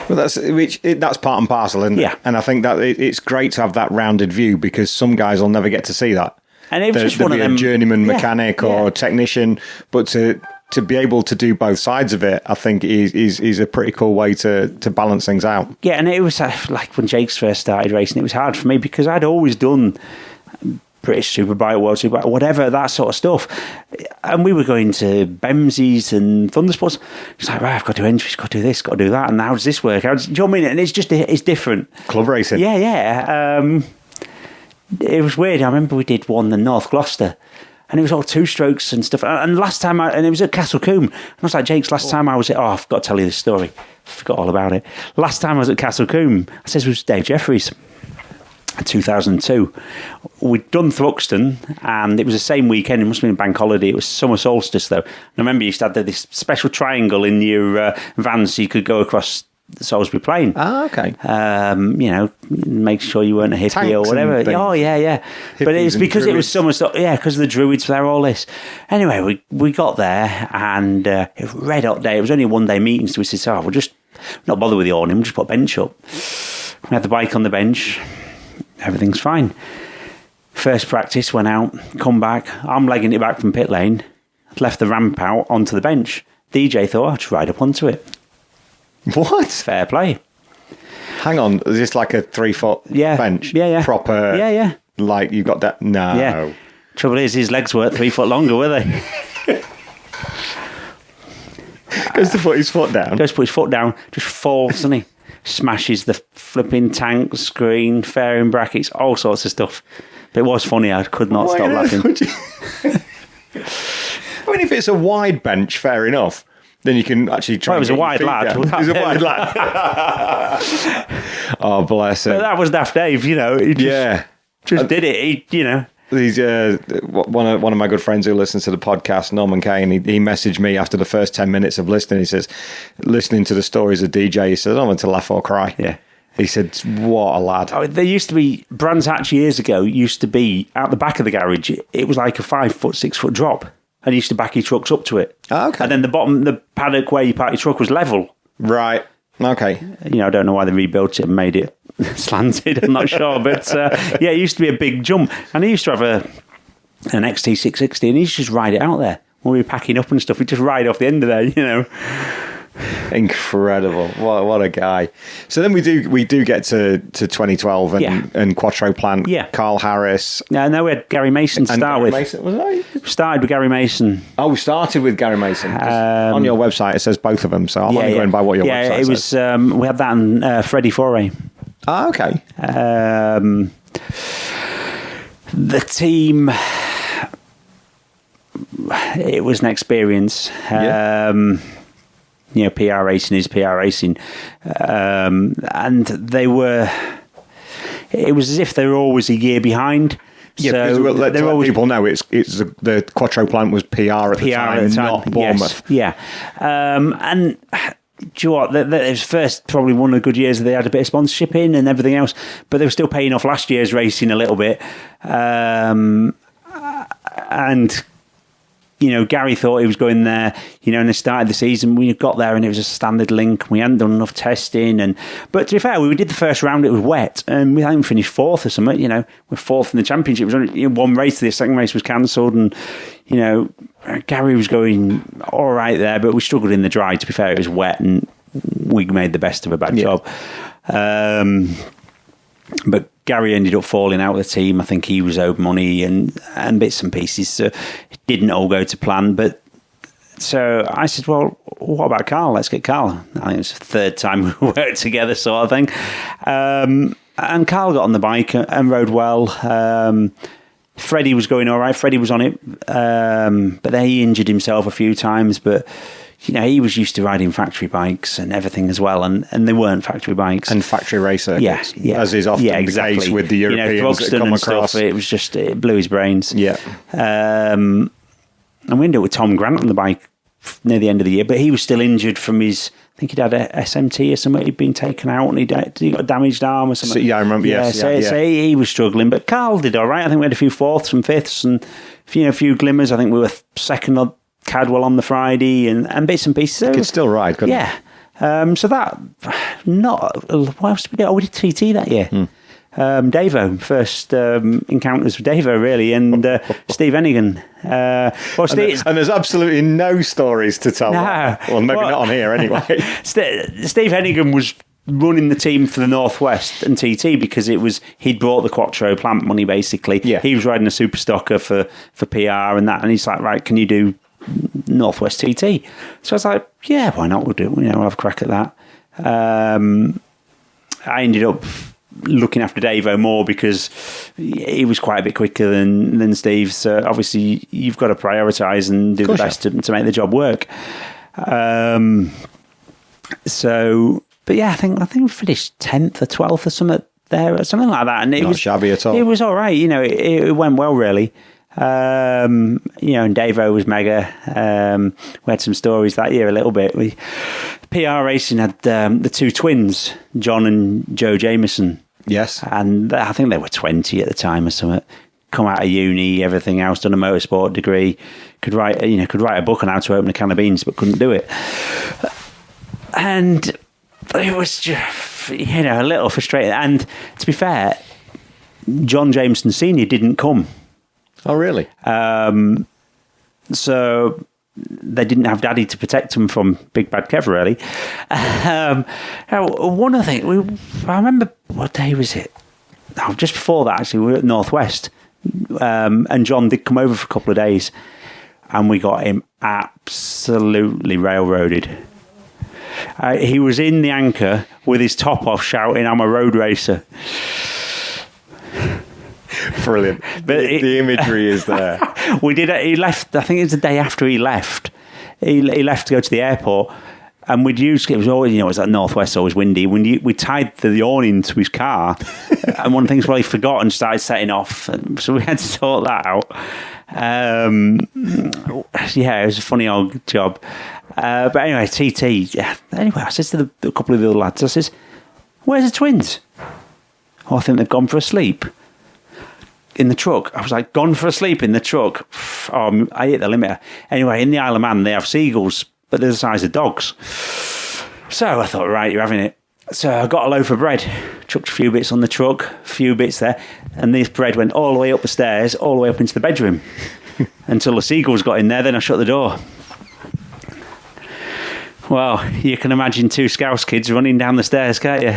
Well, that's part and parcel, isn't it? Yeah. And I think that it's great to have that rounded view because some guys will never get to see that. And it was just one of them. A journeyman mechanic or technician, but to be able to do both sides of it, I think is a pretty cool way to balance things out. Yeah, and it was like when Jake's first started racing, it was hard for me because I'd always done British Superbike, World Superbike, whatever, that sort of stuff. And we were going to Bemsies and Thundersports. It's like, right, I've got to do entries, got to do this, got to do that, and how does this work? Do you know what I mean? And it's different. Club racing. Yeah. It was weird. I remember we did one in North Gloucester, and it was all 2 strokes and stuff. And last time, it was at Castle Combe. And I was like, Jake's, last time I was at, I've got to tell you this story. I forgot all about it. Last time I was at Castle Combe, I says it was Dave Jeffreys, 2002. We'd done Thruxton, and it was the same weekend. It must have been bank holiday. It was summer solstice, though. And I remember you used to have this special triangle in your van so you could go across the Salisbury Plain. Ah, okay. Make sure you weren't a hippie Tanks or whatever. Oh, yeah. But it's because it was summer stuff. Yeah, because of the Druids there, all this. Anyway, we got there, and it was a red hot day. It was only a 1-day meeting, so we said, we'll just not bother with the awning, we'll just put a bench up. We had the bike on the bench. Everything's fine. First practice, went out, come back. I'm legging it back from pit lane. Left the ramp out onto the bench. DJ thought, I'll just ride up onto it. What? Fair play. Hang on, is this like a 3-foot bench? Yeah. Proper? Yeah. Like you've got that? No. Yeah. Trouble is, his legs weren't 3 foot longer, were they? Goes to put his foot down. Goes to put his foot down, just falls, doesn't he? Smashes the flipping tank, screen, fairing brackets, all sorts of stuff. But it was funny, I could not stop laughing. I mean, if it's a wide bench, fair enough. Then you can actually try. Well, it was a wide lad. It was a wide lad. Oh, bless him. But that was Daft Dave, He just did it. He's one of my good friends who listens to the podcast, Norman Kane. He messaged me after the first 10 minutes of listening. He says, listening to the stories of DJ, he said, I don't want to laugh or cry. Yeah. He said, what a lad. Oh, there used to be, Brands Hatch years ago, used to be out the back of the garage. It was like a 5-foot, 6-foot drop. And you used to back your trucks up to it. Oh, okay. And then the bottom, the paddock where you park your truck was level. Right. Okay. I don't know why they rebuilt it and made it slanted. I'm not sure. But it used to be a big jump. And he used to have an XT660 and he used to just ride it out there. When we were packing up and stuff, he'd just ride off the end of there, Incredible. What a guy. So then we do get to 2012 and Quattro Plant, Carl Harris. No, we had Gary Mason to start with. Mason, was it? We started with Gary Mason. Oh, we started with Gary Mason. On your website it says both of them, so I'm only going by what your website says. Yeah, it was, we had that and Freddie Foray. Ah, okay. The team, it was an experience. PR racing is PR racing. And they were... It was as if they were always a year behind. Yeah, so because let people know it's the Quattro plant was PR at the time, not Bournemouth. Yes, yeah. And do you know what? It was first probably one of the good years that they had a bit of sponsorship in and everything else, but they were still paying off last year's racing a little bit. And Gary thought he was going there, and they started the season. We got there and it was a standard link. We hadn't done enough testing. But to be fair, we did the first round, it was wet, and we hadn't finished fourth or something. We're fourth in the championship. It was only one race, the second race was cancelled, and, Gary was going all right there, but we struggled in the dry. To be fair, it was wet, and we made the best of a bad job. But Gary ended up falling out of the team. I think he was owed money and bits and pieces. So it didn't all go to plan. But so I said, well, what about Carl? Let's get Carl. I think it was the third time we worked together, sort of thing. And Carl got on the bike and rode well. Freddie was going all right. Freddie was on it. But then he injured himself a few times. But he was used to riding factory bikes and everything as well, and they weren't factory bikes. And factory race circuits, yeah. as is often the case with the Europeans that come across. Stuff, it blew his brains. Yeah. And we ended up with Tom Grant on the bike near the end of the year, but he was still injured from his, I think he'd had a SMT or something, he'd been taken out and he got a damaged arm or something. So, I remember, So he was struggling, but Carl did all right. I think we had a few fourths and fifths and a few glimmers. I think we were second on Cadwell on the Friday and bits and pieces. You could still ride, couldn't you? So that, what else did we do? Oh, we did TT that year. Davo, first encounters with Davo, really, and Steve Hennigan. And there's absolutely no stories to tell. No. Well, maybe not on here anyway. Steve Hennigan was running the team for the Northwest and TT because he'd brought the Quattro plant money, basically. Yeah. He was riding a super stocker for PR and that, and he's like, right, can you do Northwest TT? So I was like, yeah, why not? We'll do it. We'll have a crack at that. I ended up looking after Davo more because he was quite a bit quicker than Steve. So obviously you've got to prioritise and do the best to make the job work. But yeah, I think we finished 10th or 12th or something there, or something like that. And it was shabby at all. It was all right. It went well, really. And Davo was mega. We had some stories that year a little bit. PR Racing had the two twins, John and Joe Jameson. Yes. And I think they were 20 at the time or something. Come out of uni, everything else, done a motorsport degree, could write a book on how to open a can of beans, but couldn't do it. And it was just, a little frustrating. And to be fair, John Jameson Sr. didn't come. Oh, really? So they didn't have Daddy to protect them from Big Bad Kev, really. One other thing, I remember, what day was it? Oh, just before that, actually, we were at Northwest. And John did come over for a couple of days. And we got him absolutely railroaded. He was in the anchor with his top off shouting, "I'm a road racer." Brilliant. But the imagery is there. He left, I think it was the day after he left. He left to go to the airport. And it was always, it was at Northwest, always windy. We tied the awning to his car. And one of the things, he forgot and started setting off. So we had to sort that out. It was a funny old job. But anyway, TT. Yeah. Anyway, I said to a couple of the other lads, I says, "Where's the twins?" "Oh, I think they've gone for a sleep in the truck." I was like, "Gone for a sleep in the truck?" Oh, I hit the limiter. Anyway, in the Isle of Man, they have seagulls, but they're the size of dogs. So I thought, right, you're having it. So I got a loaf of bread, chucked a few bits on the truck, a few bits there, and this bread went all the way up the stairs, all the way up into the bedroom, until the seagulls got in there. Then I shut the door. Well, you can imagine two Scouse kids running down the stairs, can't you?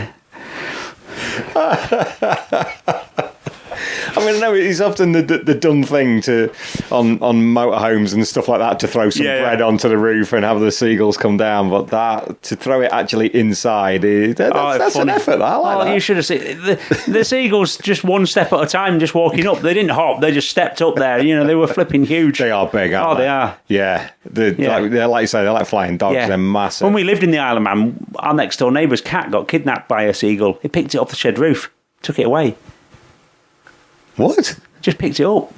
I mean, no, it's often the done thing on motorhomes and stuff like that to throw some bread onto the roof and have the seagulls come down. But to throw it actually inside, that's an effort. I like that. You should have seen the seagulls just one step at a time, just walking up. They didn't hop; they just stepped up there. They were flipping huge. They are big, aren't they? They are. Yeah, like you say, they're like flying dogs. Yeah. They're massive. When we lived in the Isle of Man, our next door neighbour's cat got kidnapped by a seagull. He picked it off the shed roof, took it away. What? Just picked it up.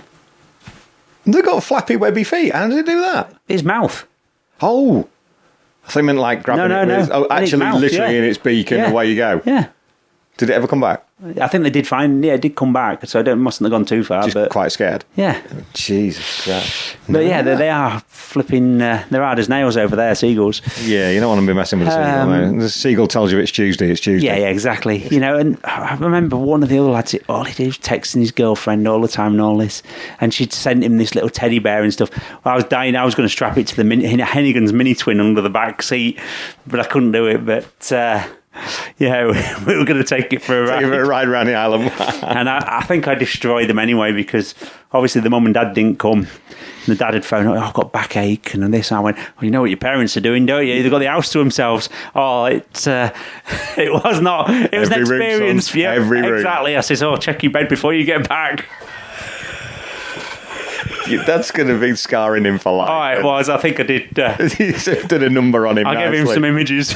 They've got flappy, webby feet. How did it do that? His mouth. Oh. I think I meant like grabbing it with... Oh, actually, mouth, literally in its beak and away you go. Yeah. Did it ever come back? I think they did find... Yeah, it did come back, so it mustn't have gone too far. Just quite scared? Yeah. Oh, Jesus Christ. But they are flipping... they're hard as nails over there, seagulls. Yeah, you don't want to be messing with a seagull. No. The seagull tells you it's Tuesday, it's Tuesday. Yeah, exactly. And I remember one of the other lads, all he did was texting his girlfriend all the time and all this, and she'd sent him this little teddy bear and stuff. I was dying. I was going to strap it to the Hennigan's mini twin under the back seat, but I couldn't do it. But... we were going to take it for a ride. Take it for a ride around the island. And I think I destroyed them anyway, because obviously the mum and dad didn't come. And the dad had phoned, I've got backache and this. I went, well, you know what your parents are doing, don't you? They've got the house to themselves. Oh, it was not. It was an experience. Yeah, every room. Exactly. I says, check your bed before you get back. That's going to be scarring him for life. Oh, it was. I think I did. You did a number on him. I gave him some images.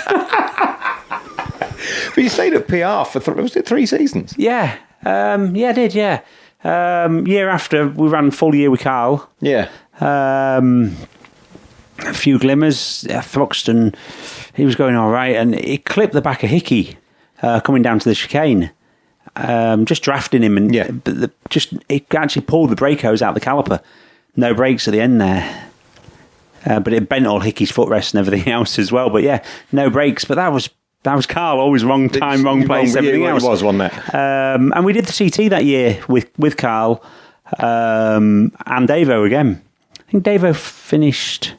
But you stayed at PR for, was it 3 seasons? Yeah. I did, yeah. Year after, we ran full year with Carl. Yeah. A few glimmers. Thruxton, he was going all right, and he clipped the back of Hickey coming down to the chicane. Just drafting him, and it actually pulled the brake hose out the caliper. No brakes at the end there. But it bent all Hickey's footrest and everything else as well. But yeah, no brakes. But that was Carl, always wrong time, wrong place, everything else. It was, wasn't it? And we did the CT that year with Carl and Davo again. I think Davo finished...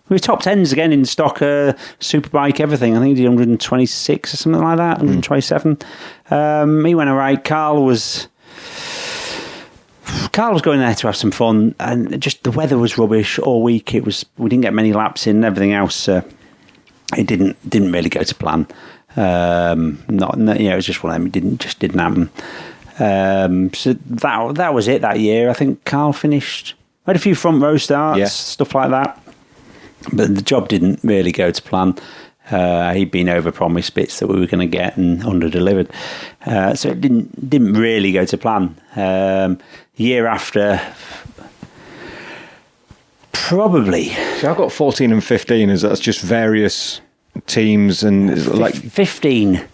We were top 10s again in stock, superbike, everything. I think he did 126 or something like that, 127. He went all right. Carl was going there to have some fun, and just the weather was rubbish all week. We didn't get many laps in, everything else... it didn't really go to plan. It was just one of them. It just didn't happen. So that was it that year. I think Carl finished. We had a few front row starts, stuff like that, but the job didn't really go to plan. He'd been overpromised bits that we were going to get and under-delivered, so it didn't really go to plan. Year after. Probably. So I've got 14 and 15. That's just various teams and like 15.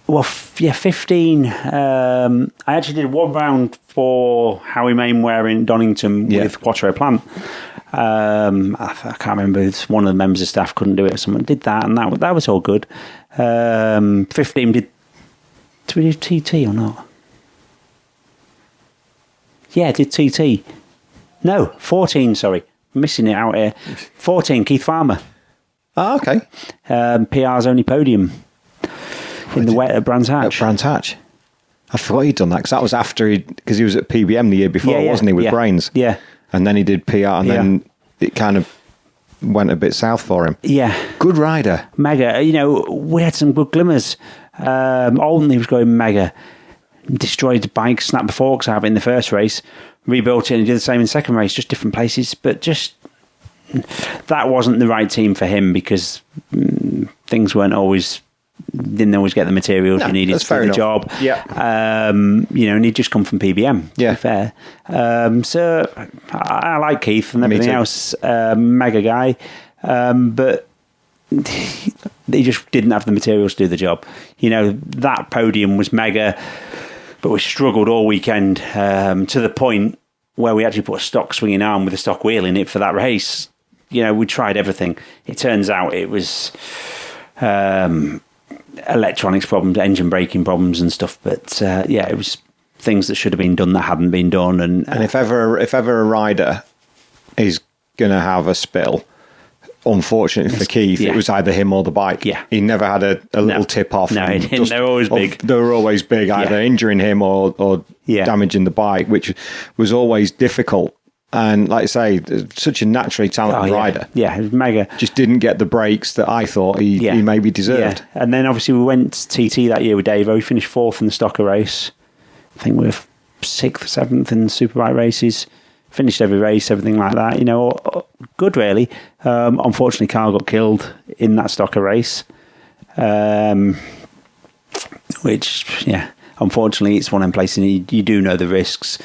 Well, 15. I actually did one round for Howie Mainware in Donington with Quattro Plant. I can't remember. It's one of the members of staff couldn't do it or someone did that, and that was all good. 15 did we do TT or not? Yeah, did TT. No, 14, sorry. I'm missing it out here. 14, Keith Farmer. Oh, okay. PR's only podium in the wet at Brands Hatch. At Brands Hatch. I forgot he'd done that, because that was after because he was at PBM the year before, wasn't he, with Brains? Yeah. And then he did PR, and then it kind of went a bit south for him. Yeah. Good rider. Mega. We had some good glimmers. Alden, he was going mega. Destroyed the bike, snapped the forks out of it in the first race, rebuilt it and did the same in the second race, just different places. But just that wasn't the right team for him, because things didn't always get the materials you needed for the job. Yeah. And he'd just come from PBM, to be fair. So I like Keith and everything else, mega guy. But he just didn't have the materials to do the job. That podium was mega, but we struggled all weekend to the point where we actually put a stock swinging arm with a stock wheel in it for that race. We tried everything. It turns out it was electronics problems, engine braking problems and stuff. But it was things that should have been done that hadn't been done. And if ever a rider is going to have a spill, unfortunately for Keith, it was either him or the bike. Yeah. He never had a little tip off. No, he didn't. They were always big. They were always big, either injuring him or damaging the bike, which was always difficult. And like I say, such a naturally talented rider. Yeah, it was mega. Just didn't get the breaks that I thought he maybe deserved. Yeah. And then obviously we went TT that year with Davo. We finished 4th in the Stocker race. I think we were 6th, 7th in the Superbike races. Finished every race, everything like that. You know, good really. Unfortunately, Carl got killed in that Stocker race. Which, unfortunately, it's one of them places you do know the risks.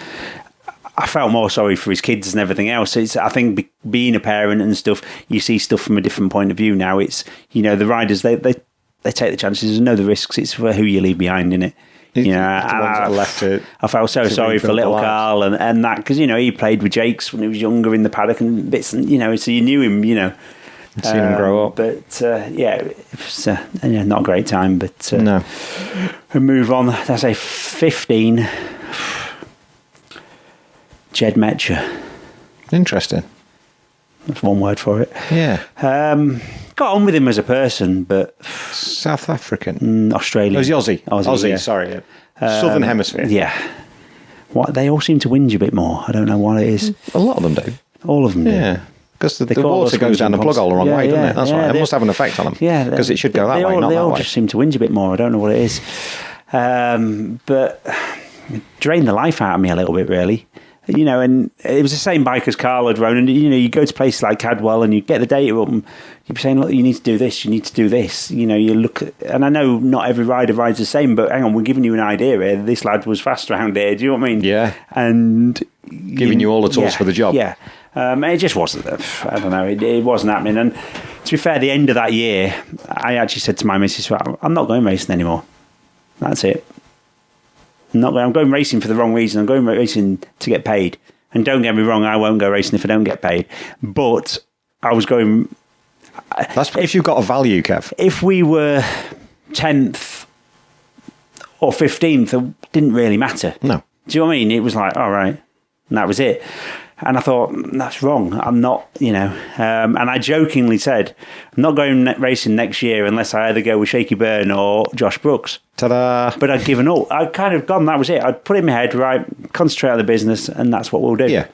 I felt more sorry for his kids and everything else. I think being a parent and stuff, you see stuff from a different point of view now. It's, the riders, they take the chances and know the risks. It's for who you leave behind, innit? I felt so sorry for little Carl and that, because, he played with Jakes when he was younger in the paddock and bits, and, so you knew him, Seen him grow up. But, it was not a great time, but no. We move on. I say 15... Jed Metcher. Interesting. That's one word for it. Yeah. Got on with him as a person, but... South African? Australian. Oh, it was Aussie, yeah. sorry. Southern Hemisphere. Yeah. They all seem to whinge a bit more. I don't know what it is. A lot of them do. All of them do. Yeah. Because the water goes down the plug hole the wrong way, doesn't it? That's right. It must have an effect on them. Yeah. Because it should go that way, not that way. They all just seem to whinge a bit more. I don't know what it is. But it drained the life out of me a little bit, really. And it was the same bike as Carl had run. And, you go to places like Cadwell and you get the data up and you'd be saying, look, you need to do this, you need to do this. You look at, and I know not every rider rides the same, but hang on, we're giving you an idea here. This lad was fast around here. Do you know what I mean? Yeah. And giving you all the tools for the job. Yeah. It just wasn't, I don't know, it wasn't happening. And to be fair, the end of that year, I actually said to my missus, I'm not going racing anymore. That's it. I'm going racing for the wrong reason. I'm going racing to get paid. And don't get me wrong, I won't go racing if I don't get paid. But I was going... That's if you've got a value, Kev. If we were 10th or 15th, it didn't really matter. No. Do you know what I mean? It was like, all right. And that was it. And I thought, that's wrong. I'm not, and I jokingly said, I'm not going racing next year unless I either go with Shaky Byrne or Josh Brooks. Ta-da! But I'd given up. I'd kind of gone, that was it. I'd put in my head, right, concentrate on the business, and that's what we'll do. Yeah.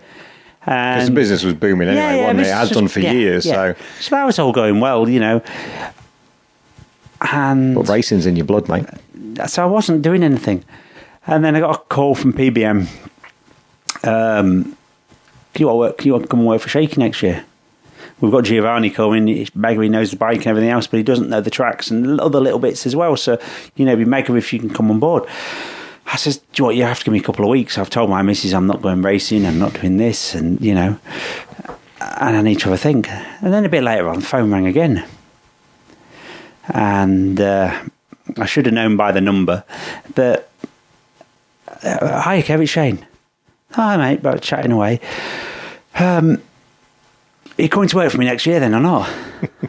Because the business was booming anyway, wasn't it? It has done for years. Yeah. So that was all going well, And but racing's in your blood, mate. So I wasn't doing anything. And then I got a call from PBM. Can you want to come and work for Shaky next year? We've got Giovanni coming. He's mega, he knows the bike and everything else, but he doesn't know the tracks and other little bits as well. So, it'd be mega if you can come on board. I says, do you know what, you have to give me a couple of weeks. I've told my missus I'm not going racing, I'm not doing this, and, and I need to have a think. And then a bit later on, the phone rang again. And I should have known by the number that, hi, Kev, it's Shane. Hi, mate, but chatting away. Are you coming to work for me next year then or not?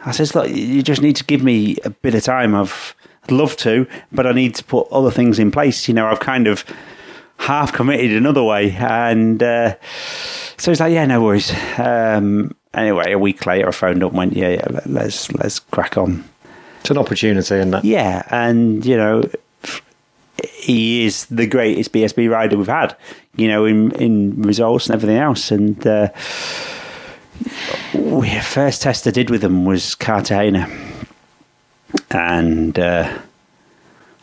I says, look, you just need to give me a bit of time. I'd love to, but I need to put other things in place. I've kind of half committed another way. And so he's like, yeah, no worries. Anyway, a week later, I phoned up and went, yeah, let's crack on. It's an opportunity, isn't it? Yeah, and, he is the greatest BSB rider we've had, in results and everything else. And the first test I did with him was Cartagena, and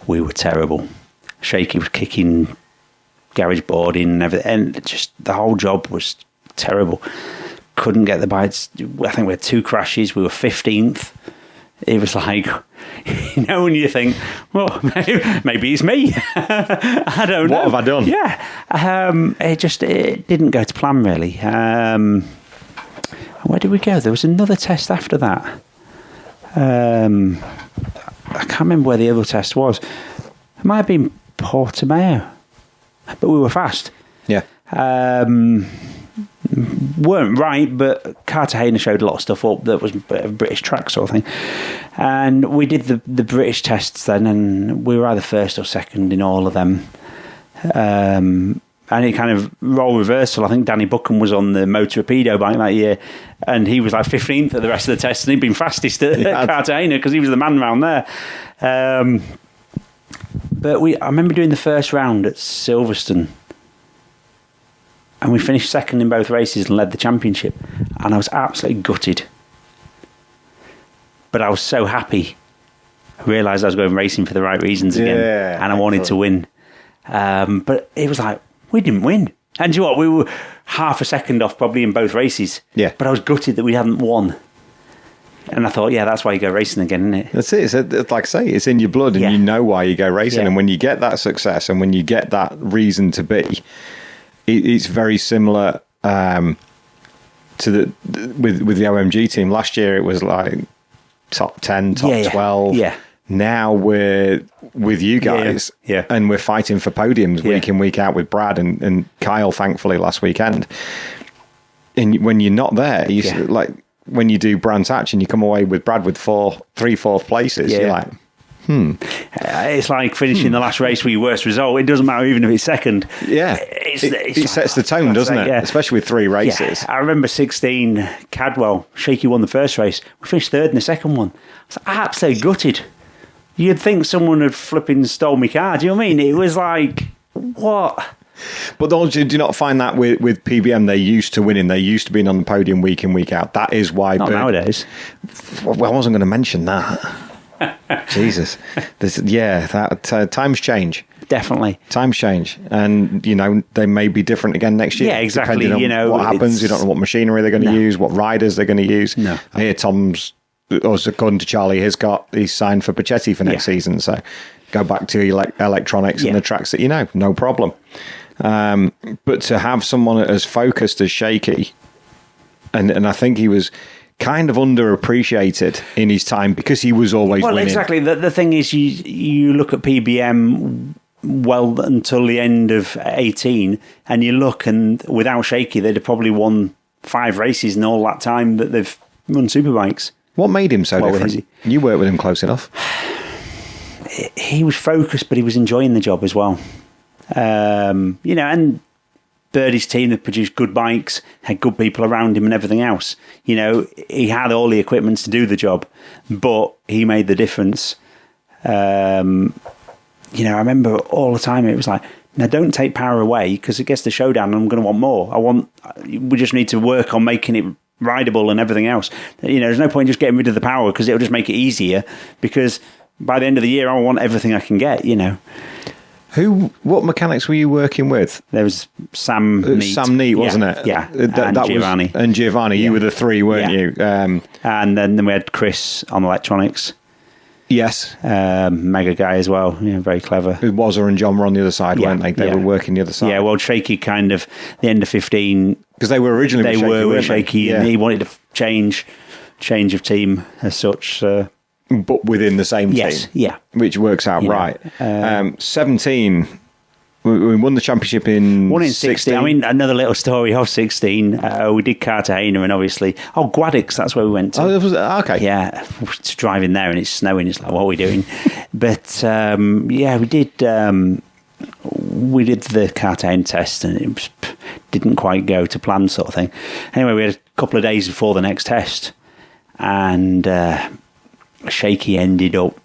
we were terrible. Shaky was kicking garage boarding and everything, and just the whole job was terrible. Couldn't get the bites. I think we had 2 crashes. We were 15th. It was like, when you think, well, maybe it's me. I don't know. What have I done? Yeah. It didn't go to plan, really. Where did we go? There was another test after that. I can't remember where the other test was. It might have been Portimao. But we were fast. Yeah. Weren't right, but Cartagena showed a lot of stuff up that was a British track sort of thing. And we did the British tests then, and we were either first or second in all of them. any kind of role reversal. I think Danny Buchan was on the Motor Rapido bike that year, and he was like 15th at the rest of the test, and he'd been fastest at Cartagena because he was the man round there. But I remember doing the first round at Silverstone, and we finished second in both races and led the championship, and I was absolutely gutted. But I was so happy. I realised I was going racing for the right reasons again, and I wanted to win. But it was like, we didn't win. And do you know what? We were half a second off probably in both races. Yeah. But I was gutted that we hadn't won. And I thought, that's why you go racing again, isn't it? That's it. It's like I say, it's in your blood, and you know why you go racing. And when you get that success, and when you get that reason to be, it's very similar to with the OMG team. Last year it was like top 10, top 12. Yeah. Now we're with you guys, and we're fighting for podiums week in, week out with Brad and Kyle, thankfully, last weekend. And when you're not there, like when you do Brands Hatch and you come away with Brad with 3 fourth places, you're like, It's like finishing the last race with your worst result. It doesn't matter even if it's second. Yeah. It sets the tone, doesn't it? Yeah. Especially with 3 races. Yeah. I remember 16, Cadwell, Shaky won the first race. We finished third in the second one. I was absolutely gutted. You'd think someone had flipping stole my car. Do you know what I mean? It was like, what? But do you not find that with PBM, they're used to winning. They're used to being on the podium week in, week out. That is why... Not nowadays. Well, I wasn't going to mention that. Jesus. Times change. Definitely. Times change. And, they may be different again next year. Yeah, exactly. Depending on what happens. You don't know what machinery they're going to use, what riders they're going to use. No. I hear Tom's... according to Charlie, he's signed for Pacetti for next season. So go back to electronics and the tracks that no problem. But to have someone as focused as Shaky, and I think he was kind of underappreciated in his time because he was always winning. Exactly. The thing is, you look at PBM well until the end of 18, and you look, and without Shaky, they'd have probably won 5 races in all that time that they've run superbikes. What made him so different? You worked with him close enough. He was focused, but he was enjoying the job as well. And Birdie's team that produced good bikes, had good people around him and everything else. He had all the equipment to do the job, but he made the difference. I remember all the time it was like, now don't take power away because it gets the showdown and I'm going to want more. We just need to work on making it rideable and everything else. There's no point just getting rid of the power because it'll just make it easier, because by the end of the year I want everything I can get. What mechanics were you working with? There was Sam Neat. Sam Neat, wasn't it? Yeah. And Giovanni. And Giovanni, you were the 3, weren't you? And then we had Chris on electronics. Yes. Mega guy as well. Very clever. Wazza and John were on the other side, weren't they? They were working the other side. Yeah, well, Shaky kind of, the end of 15... Because they were originally with Shaky, and he wanted to change of team as such. But within the same team. Yeah. Which works out right. 17, we won the championship in... Won in 16. I mean, another little story of 16. We did Cartagena and obviously... Guadix, that's where we went to. Okay. Yeah, it's driving there and it's snowing. It's like, what are we doing? But, we did... We did the Cartagena test and it didn't quite go to plan, sort of thing. Anyway, we had a couple of days before the next test, and Shaky ended up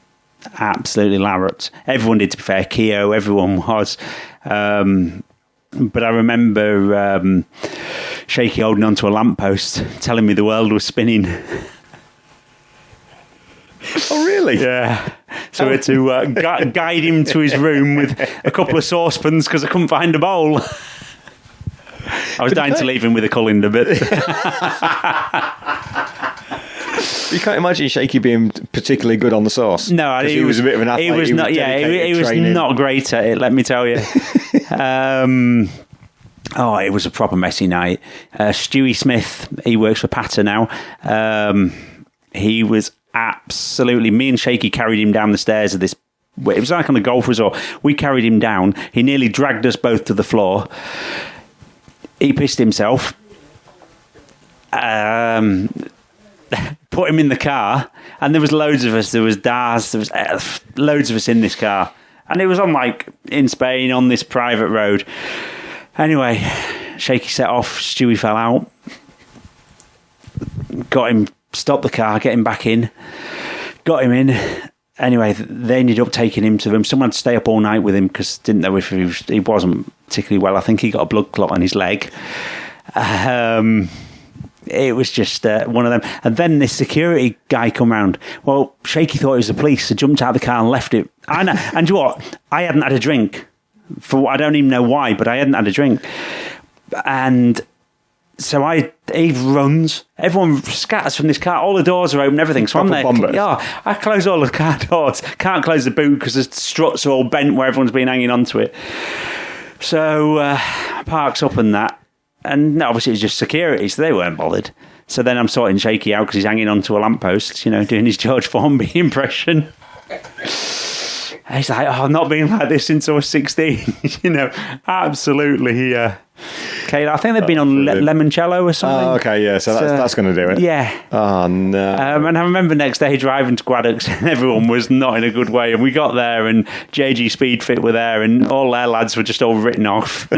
absolutely larruped. Everyone did, to be fair. Keo, everyone was. But I remember Shaky holding onto a lamppost, telling me the world was spinning. Oh, really? Yeah. So we had to guide him to his room with a couple of saucepans because I couldn't find a bowl. I was dying to leave him with a colander, but... You can't imagine Shaky being particularly good on the sauce. No, he was a bit of an athlete. He was not. He was not great at it. Let me tell you. It was a proper messy night. Stewie Smith, he works for Patter now. He was absolutely... Me and Shaky carried him down the stairs of this... It was like on a golf resort. We carried him down. He nearly dragged us both to the floor. He pissed himself. Put him in the car, and there was loads of us. There was Daz. There was loads of us in this car, and it was on in Spain on this private road. Anyway, Shaky set off. Stewie fell out. Got him, stopped the car, get him back in. Got him in. Anyway, they ended up taking him to them. Someone had to stay up all night with him because didn't know if he wasn't particularly well. I think he got a blood clot on his leg. It was just one of them. And then this security guy come round. Well, Shaky thought it was the police, so jumped out of the car and left it. And you know what? I hadn't had a drink. I don't even know why, but I hadn't had a drink. And so he runs. Everyone scatters from this car. All the doors are open, everything. So I'm there. Yeah, I close all the car doors. Can't close the boot because the struts are all bent where everyone's been hanging onto it. So parks up and that. And obviously it was just security, so they weren't bothered. So then I'm sorting Shaky out because he's hanging onto a lamppost, doing his George Formby impression. And he's like, I've not been like this since I was 16. Absolutely. Okay, I think they've been on Limoncello or something. Oh, okay, yeah, so that's going to do it. Yeah. Oh, no. And I remember next day driving to Quaddocks and everyone was not in a good way. And we got there and JG Speedfit were there and all their lads were just all written off.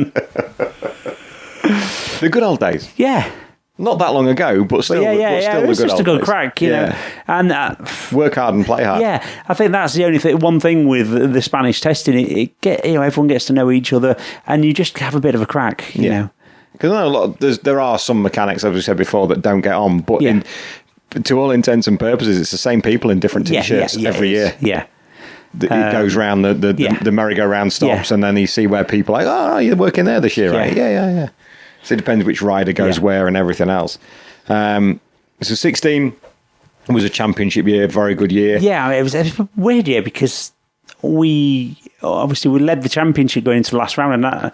The good old days. Yeah. Not that long ago, but still, Still it was just a good days. crack, know. And work hard and play hard. Yeah, I think that's the only thing. One thing with the Spanish testing, everyone gets to know each other, and you just have a bit of a crack, you know. Because I know there are some mechanics, as we said before, that don't get on, but to all intents and purposes, it's the same people in different t-shirts every year. Yeah. It goes round the merry-go-round stops, and then you see where people are like, oh, you're working there this year, right? Yeah. So it depends which rider goes where and everything else. So 16 was a championship year, very good year. Yeah, it was a weird year because we led the championship going into the last round, and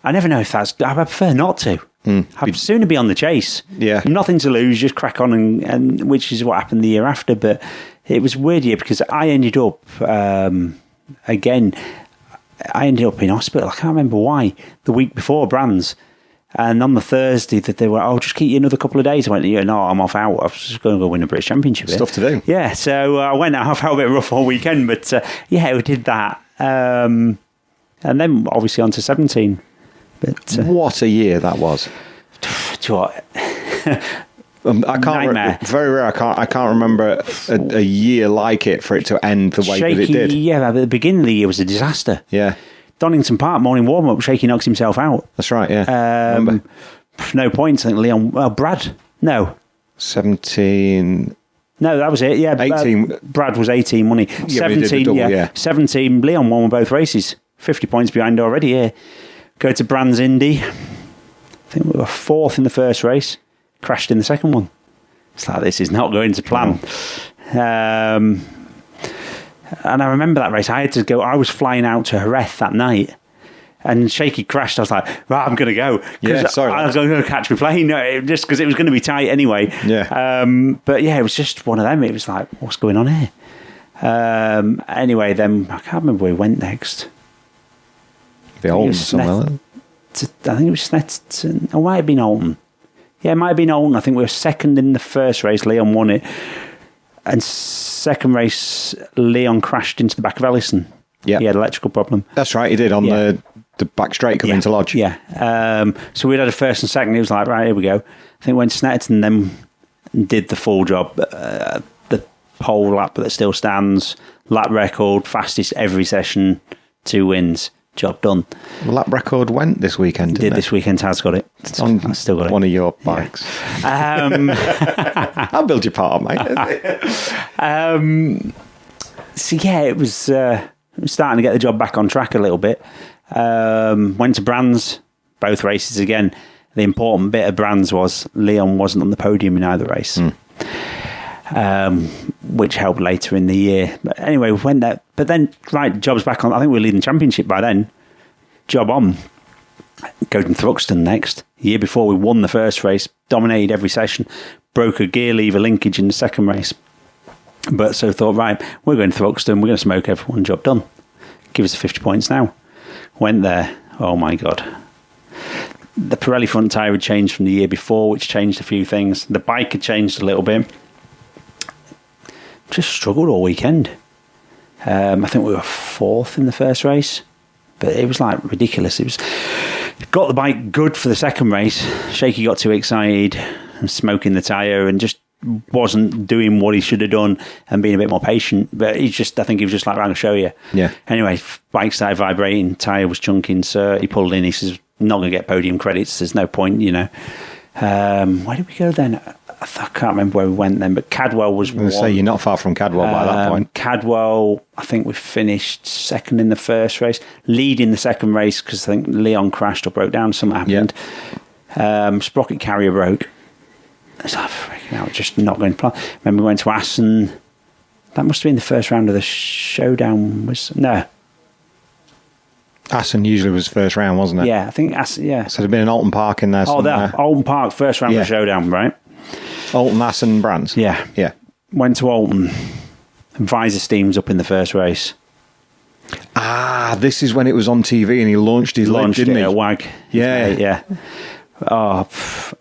I never know if that's. I prefer not to. I'd sooner be on the chase. Yeah, nothing to lose, just crack on, and which is what happened the year after. But it was a weird year because I ended up again. I ended up in hospital. I can't remember why. The week before Brands. And on the Thursday that they were, just keep you another couple of days. I went, no, I'm off out. I was just going to go win a British Championship. Stuff to do. Yeah, so I went out. I felt a bit rough all weekend, but we did that. And then obviously on to 17. But what a year that was. Do you know what? I can't. Very rare. I can't remember a year like it for it to end the way that it did. Yeah, at the beginning of the year was a disaster. Yeah. Donington Park morning warm up. Shaky knocks himself out. That's right. Yeah. No points. I think Leon. Brad. No. 17. No, that was it. Yeah. 18. Brad was 18, wasn't he? Yeah, 17. Double, 17. Leon won both races. 50 points behind already. Yeah. Go to Brands Indy. I think we were fourth in the first race. Crashed in the second one. It's like, this is not going to plan. And I remember that race. I had to go. I was flying out to Jerez that night, and Shaky crashed. I was like, right, I'm going to go. Yeah, sorry. I was going to catch my plane, just because it was going to be tight anyway. Yeah. But yeah, it was just one of them. It was like, what's going on here? Anyway, then I can't remember where we went next. The Alton somewhere. I think it was Snetterton. It might have been Alton. Yeah, it might have been Alton. I think we were second in the first race. Leon won it. And second race, Leon crashed into the back of Ellison. Yeah, he had an electrical problem. That's right, he did on the back straight coming into Lodge. Yeah. So we'd had a first and second. It was like, right, here we go. I think we went to Snetterton, then did the full job. The pole lap that still stands, lap record, fastest every session, 2 wins. Job done. Well, lap record went this weekend, didn't it? This weekend has got it. I still got it. One of your bikes. I'll build your part, mate. So yeah, it was starting to get the job back on track a little bit. Went to Brands, both races again. The important bit of Brands was Leon wasn't on the podium in either race. Which helped later in the year. But anyway, we went there. But then, right, job's back on. I think we were leading championship by then. Job on. Go to Thruxton next. The year before, we won the first race, dominated every session, broke a gear lever linkage in the second race. But so thought, right, we're going to Thruxton, we're going to smoke everyone, job done. Give us the 50 points now. Went there. Oh my God. The Pirelli front tyre had changed from the year before, which changed a few things. The bike had changed a little bit. Just struggled all weekend. I think we were fourth in the first race, but it was like ridiculous. It was Got the bike good for the second race. Shaky got too excited and smoking the tyre and just wasn't doing what he should have done and being a bit more patient. But I think he was just like, I'm going to show you. Yeah. Anyway, bike started vibrating, tyre was chunking, so he pulled in. He says, not going to get podium credits. There's no point, you know. Where did we go then? I can't remember where we went then, but Cadwell was I'm going to say you're not far from Cadwell by that point. Cadwell, I think we finished second in the first race, leading the second race because I think Leon crashed or broke down, something happened. Sprocket carrier broke. It's like, freaking out, just not going to plan. Remember we went to Assen. That must have been the first round of the showdown. No. Assen usually was first round, wasn't it? Yeah, I think Assen, yeah. So there'd been an Alton Park in there somewhere. Alton Park, first round of the showdown, right? Alton, Assen, Brands. Yeah. Yeah. Went to Alton. Visor Steam's up in the first race. This is when it was on TV and he launched his leg, didn't he? At WAG. Yeah. Yeah. Oh,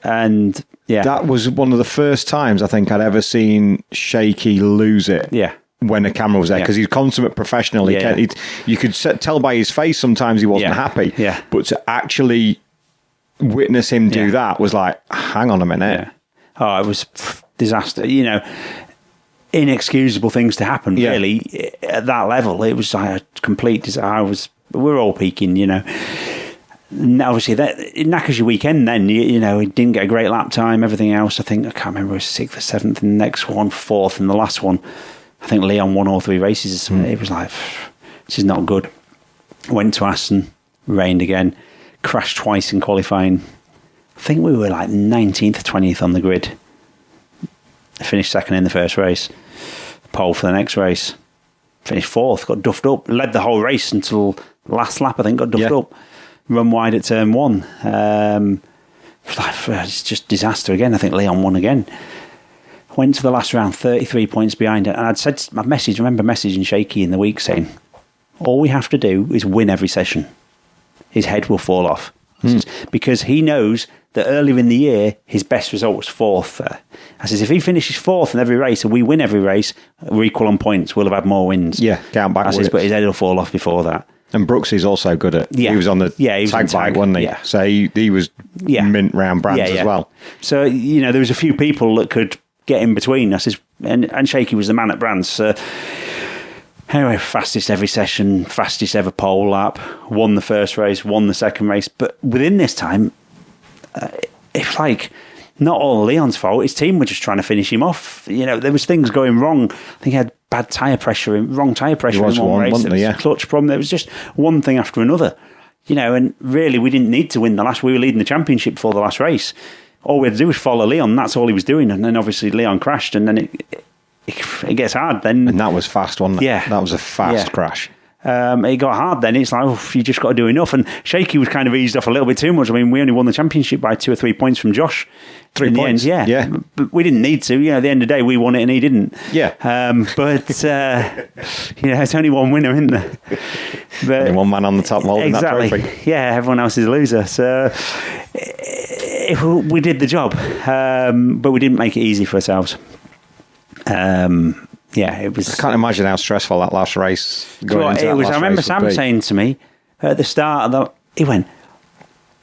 and yeah. That was one of the first times I think I'd ever seen Shaky lose it. Yeah. When the camera was there, because he's consummate professional. You could tell by his face sometimes he wasn't happy. Yeah. But to actually witness him do that was like, hang on a minute. Yeah. Oh, it was disaster. You know, inexcusable things to happen, really, at that level. It was like a complete disaster. We were all peaking, you know. And obviously, it knackers your weekend then. You know, he didn't get a great lap time, everything else. I can't remember, it was 6th or 7th, and the next one, 4th, and the last one, I think Leon won all 3 races. It was like, this is not good. Went to Assen, rained again, crashed twice in qualifying. I think we were like 19th or 20th on the grid. Finished second in the first race. Pole for the next race. Finished 4th, got duffed up. Led the whole race until last lap, I think, got duffed up. Run wide at turn 1. It's just disaster again. I think Leon won again. Went to the last round, 33 points behind it. And I remember messaging Shaky in the week saying, all we have to do is win every session. His head will fall off. Because he knows that earlier in the year, his best result was 4th. I says, if he finishes 4th in every race and we win every race, we're equal on points, we'll have had more wins. Yeah, count backwards. I says, but his head will fall off before that. And Brooks is also good at. He was on the tag bike, wasn't he? Yeah. So he was mint round Brands as well. So, you know, there was a few people that could get in between. I says, and Shaky was the man at Brands. So, anyway, fastest every session, fastest ever pole lap, won the first race, won the second race. But within this time, it's like not all Leon's fault. His team were just trying to finish him off. You know, there was things going wrong. I think he had bad tyre pressure, wrong tyre pressure in one race. There was a clutch problem. There was just one thing after another. You know, and really we didn't need to win the last. We were leading the championship before the last race. All we had to do was follow Leon. That's all he was doing. And then obviously Leon crashed, and then it gets hard then. And that was fast, wasn't it? Yeah. That was a fast crash. It got hard then. It's like, you just got to do enough. And Shaky was kind of eased off a little bit too much. I mean, we only won the championship by 2 or 3 points from Josh. 3 points? Yeah. But we didn't need to. You know, at the end of the day, we won it and he didn't. Yeah. It's only one winner, isn't there? But only one man on the top holding that trophy. Yeah, everyone else is a loser. So we did the job, but we didn't make it easy for ourselves. It was. I can't imagine how stressful that last race going into that last I remember race Sam saying to me at the start he went,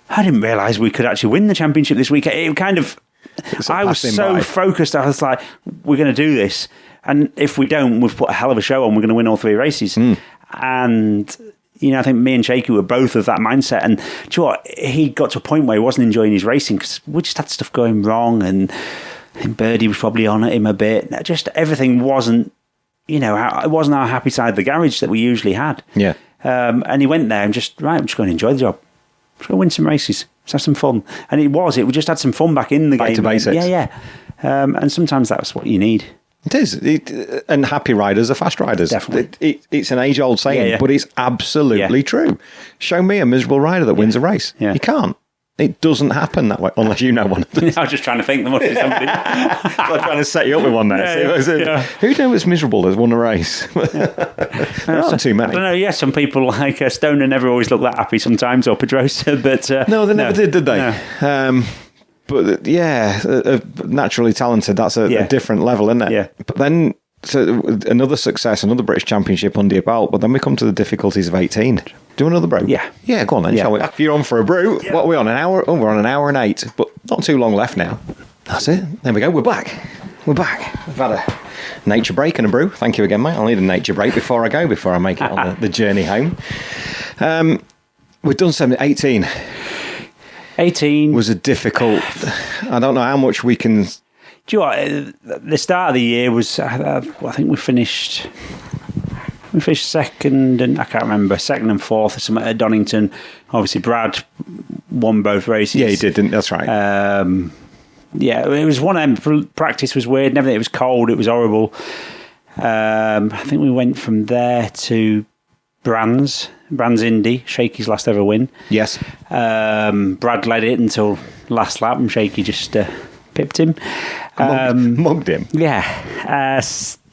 I didn't realise we could actually win the championship this week. It kind of, I was so focused. I was like, we're going to do this, and if we don't, we've put a hell of a show on. We're going to win all 3 races, and. You know, I think me and Shaky were both of that mindset. And do you know what? He got to a point where he wasn't enjoying his racing because we just had stuff going wrong. And I think Birdie was probably on at him a bit. Just everything wasn't, you know, it wasn't our happy side of the garage that we usually had. Yeah. And he went there and I'm just going to enjoy the job. Just going to win some races. Let's have some fun. And we just had some fun back in the game. Back to basics. Yeah. And sometimes that's what you need. It is. And happy riders are fast riders. Definitely. It's an age-old saying, but it's absolutely true. Show me a miserable rider that wins a race. Yeah. You can't. It doesn't happen that way, unless you know one. I was just trying to think there must be something. I'm trying to set you up with one there. Who knows miserable that's won a race? There aren't too many. I don't know, some people like Stoner never always look that happy sometimes, or Pedrosa, but... no, they never did they? No. But naturally talented, that's a different level, isn't it? Yeah. But then So another success, another British Championship under your belt, but then we come to the difficulties of 18. Do another brew? Yeah. Yeah, go on then, shall we? If you're on for a brew, what are we on, an hour? Oh, we're on an hour and 8, but not too long left now. That's it. There we go, we're back. We're back. We've had a nature break and a brew. Thank you again, mate. I'll need a nature break before I make it on the journey home. We've done 18. 18 was a difficult... I don't know how much we can... Do you know what? The start of the year was... I think we finished second, and I can't remember, second and fourth or something at Donington. Obviously, Brad won both races. Yeah, he did, didn't? That's right. Yeah, it was one of them. Practice was weird and everything. It was cold. It was horrible. I think we went from there to Brands Indy, Shaky's last ever win. Yes. Brad led it until last lap, and Shaky just pipped him. Mugged him. Yeah.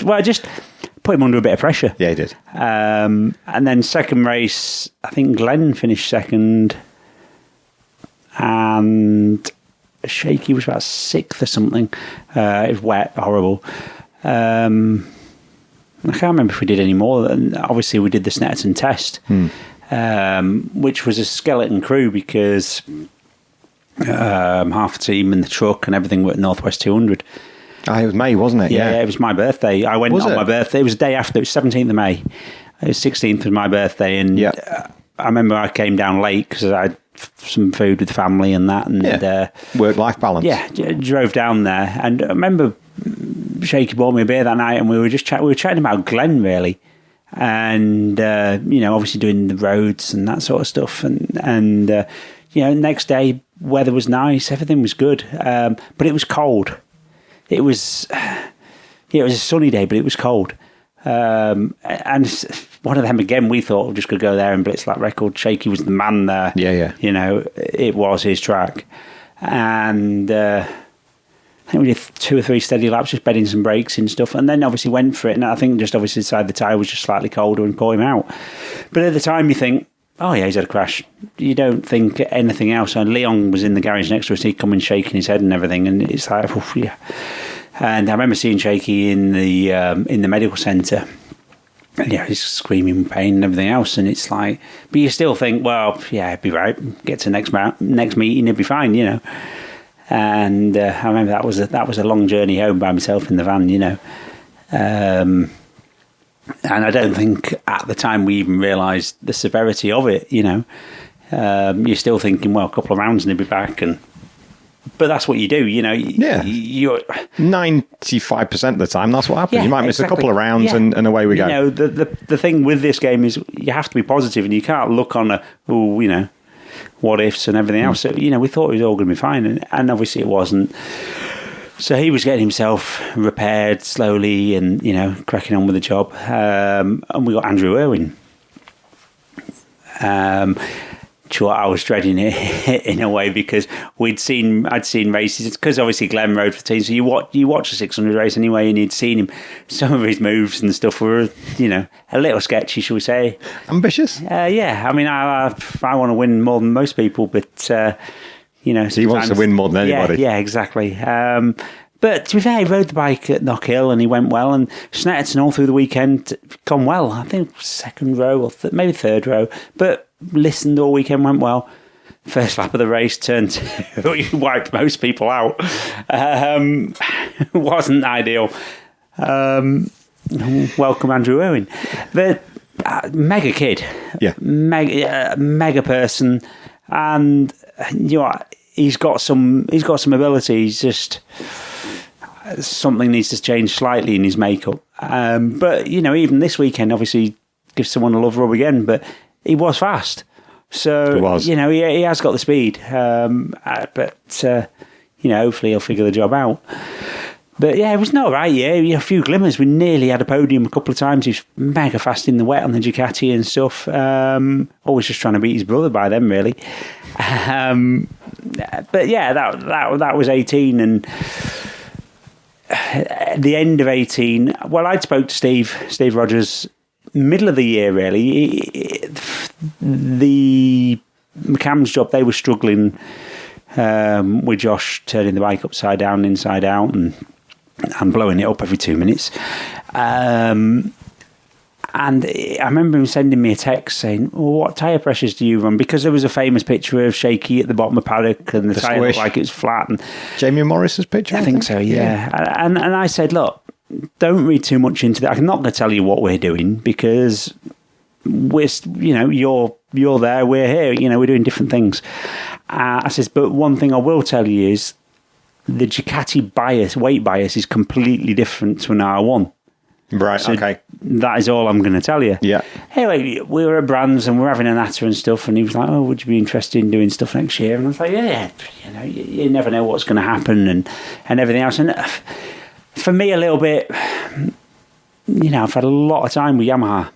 Well, just put him under a bit of pressure. Yeah, he did. And then second race, I think Glenn finished second, and Shaky was about 6th or something. It was wet, horrible. I can't remember if we did any more. Obviously, we did the Snetterton test, which was a skeleton crew because half the team and the truck and everything were at Northwest 200. It was May, wasn't it? Yeah, it was my birthday. I went on my birthday. It was the day after. It was 17th of May. It was 16th was my birthday, and I remember I came down late because I had some food with the family and that, and work-life balance. Yeah, drove down there, and I remember Shaky bought me a beer that night, and we were just chatting about Glen really, and obviously doing the roads and that sort of stuff, and next day weather was nice, everything was good, but it was cold. It was a sunny day, but it was cold. And one of them again, we thought we just could go there and blitz that record. Shaky was the man there. Yeah. It was his track, and I think we did 2 or 3 steady laps, just bedding some brakes and stuff, and then obviously went for it. And I think just obviously decided the tyre was just slightly colder and caught him out. But at the time, you think, oh yeah, he's had a crash. You don't think anything else. And Leon was in the garage next to us. He'd come in shaking his head and everything, and it's like, oh, yeah. And I remember seeing Shaky in the medical centre. And he's screaming with pain and everything else, and it's like, but you still think, well, yeah, he'd be right. Get to next meeting, he'd be fine, And I remember that was a long journey home by myself in the van, and I don't think at the time we even realised the severity of it, You're still thinking, well, a couple of rounds and he'll be back, but that's what you do, You're 95% of the time, that's what happens. Yeah, you might miss a couple of rounds and away we go. The thing with this game is you have to be positive, and you can't look on what ifs and everything else. So, we thought it was all going to be fine, and obviously it wasn't. So he was getting himself repaired slowly and, cracking on with the job. And we got Andrew Irwin. Sure, I was dreading it in a way because I'd seen races, because obviously Glenn rode for the team, so you watch a 600 race anyway, and you'd seen him. Some of his moves and stuff were, a little sketchy, shall we say. Ambitious? Yeah, I mean, I want to win more than most people, but, So he wants to win more than anybody. Yeah, exactly. But to be fair, he rode the bike at Knockhill and he went well, and Snetterton all through the weekend gone well. I think second row or maybe third row, but listened all weekend, went well. First lap of the race turned he wiped most people out. Wasn't ideal. Welcome Andrew Irwin. But mega kid. Yeah. Mega person, and he's got some ability. He's just something needs to change slightly in his makeup. But even this weekend, obviously, gives someone a love rub again. But he was fast, so he was. He has got the speed. But hopefully he'll figure the job out. But yeah, it was not right. Yeah, a few glimmers. We nearly had a podium a couple of times. He was mega fast in the wet on the Ducati and stuff. Always just trying to beat his brother by then, really. But yeah, that was 18, and at the end of 18, well, I'd spoke to Steve Rogers middle of the year, really. The McCann's job, they were struggling with Josh turning the bike upside down, inside out, and blowing it up every 2 minutes. And I remember him sending me a text saying, well, what tyre pressures do you run? Because there was a famous picture of Shaky at the bottom of paddock and the tyre looked like it was flat. And Jamie Morris's picture? I think so, yeah. And I said, look, don't read too much into that. I'm not going to tell you what we're doing because we're, you're there, we're here, we're doing different things. I says, but one thing I will tell you is the Ducati weight bias is completely different to an R1. Right, so okay. That is all I'm going to tell you. Yeah. Anyway, we were at Brands and we were having a natter and stuff, and he was like, oh, would you be interested in doing stuff next year? And I was like, yeah, you never know what's going to happen and everything else. And for me, a little bit, I've had a lot of time with Yamaha.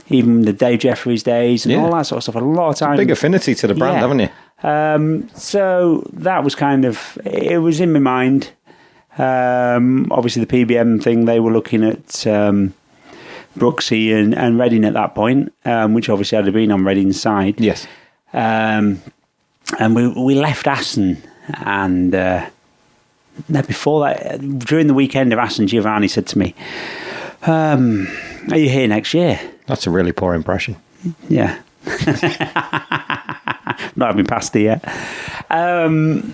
Even the Dave Jeffries days and all that sort of stuff. A lot of time. Big affinity to the brand, haven't you? So that was it was in my mind. Obviously the PBM thing, they were looking at Brooksy and Reading at that point, which obviously had been on Reading's side. Yes. And we left Assen, and before that, during the weekend of Assen, Giovanni said to me, are you here next year? That's a really poor impression. Yeah. Not having passed it yet. And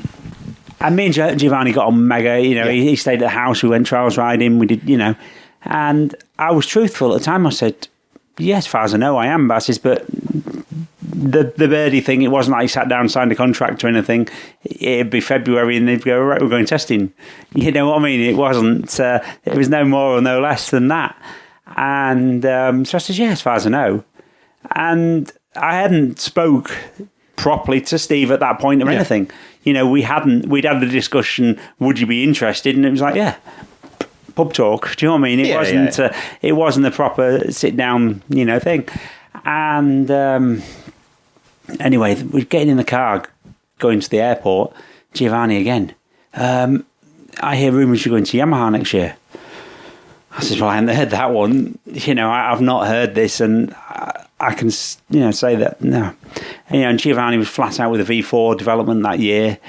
me and Giovanni got on mega, he stayed at the house, we went trials riding, we did, and I was truthful at the time. I said, yeah, as far as I know, I am, but I says, but the birdie thing, it wasn't like he sat down, signed a contract or anything. It'd be February and they'd go, right, we're going testing. You know what I mean? It wasn't, it was no more or no less than that. And so I said, yeah, as far as I know. And I hadn't spoke properly to Steve at that point or anything. We'd had the discussion, would you be interested? And it was like, yeah, pub talk. Do you know what I mean? It wasn't a proper sit down, thing. And anyway, we're getting in the car, going to the airport. Giovanni again. I hear rumours you're going to Yamaha next year. I said, well, I haven't heard that one. I've not heard this, and I can, say that, no. And Giovanni was flat out with a V4 development that year.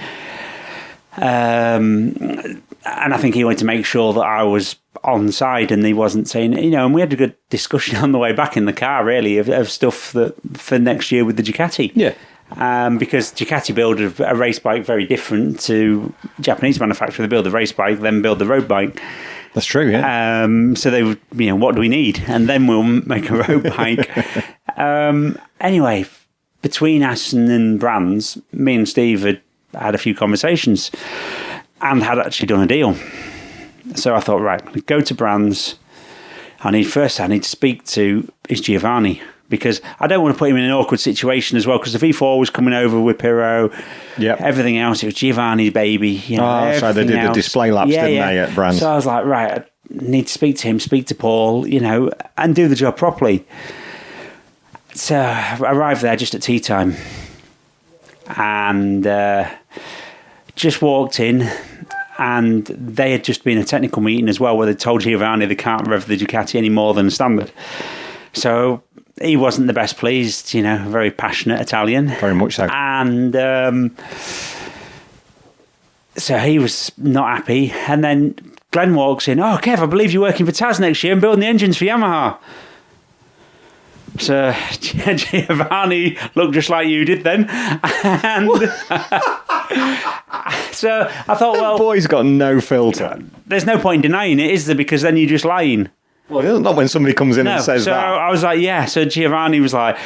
And I think he wanted to make sure that I was on side and he wasn't saying, and we had a good discussion on the way back in the car, really, of stuff that for next year with the Ducati. Yeah. Because Ducati build a race bike very different to Japanese manufacturer. They build the race bike, then build the road bike. That's true, yeah. So they would, what do we need? And then we'll make a road bike. Anyway, between Aston and Brands, me and Steve had a few conversations and had actually done a deal. So I thought, right, go to Brands. I need to speak to Giovanni, because I don't want to put him in an awkward situation as well, because the V4 was coming over with Pirro, everything else, it was Giovanni's baby. So they did the display laps, didn't they, at Brands? So I was like, right, I need to speak to him, speak to Paul, and do the job properly. So I arrived there just at tea time and just walked in, and they had just been a technical meeting as well, where they told Giovanni they can't rev the Ducati any more than standard. So he wasn't the best pleased, very passionate Italian. Very much so. And so he was not happy. And then Glenn walks in, oh, Kev, I believe you're working for Taz next year and building the engines for Yamaha. So Giovanni looked just like you did then. And so I thought, well, boy's got no filter. There's no point in denying it, is there? Because then you're just lying. Well, not when somebody comes in and says that. So I was like, yeah. So Giovanni was like,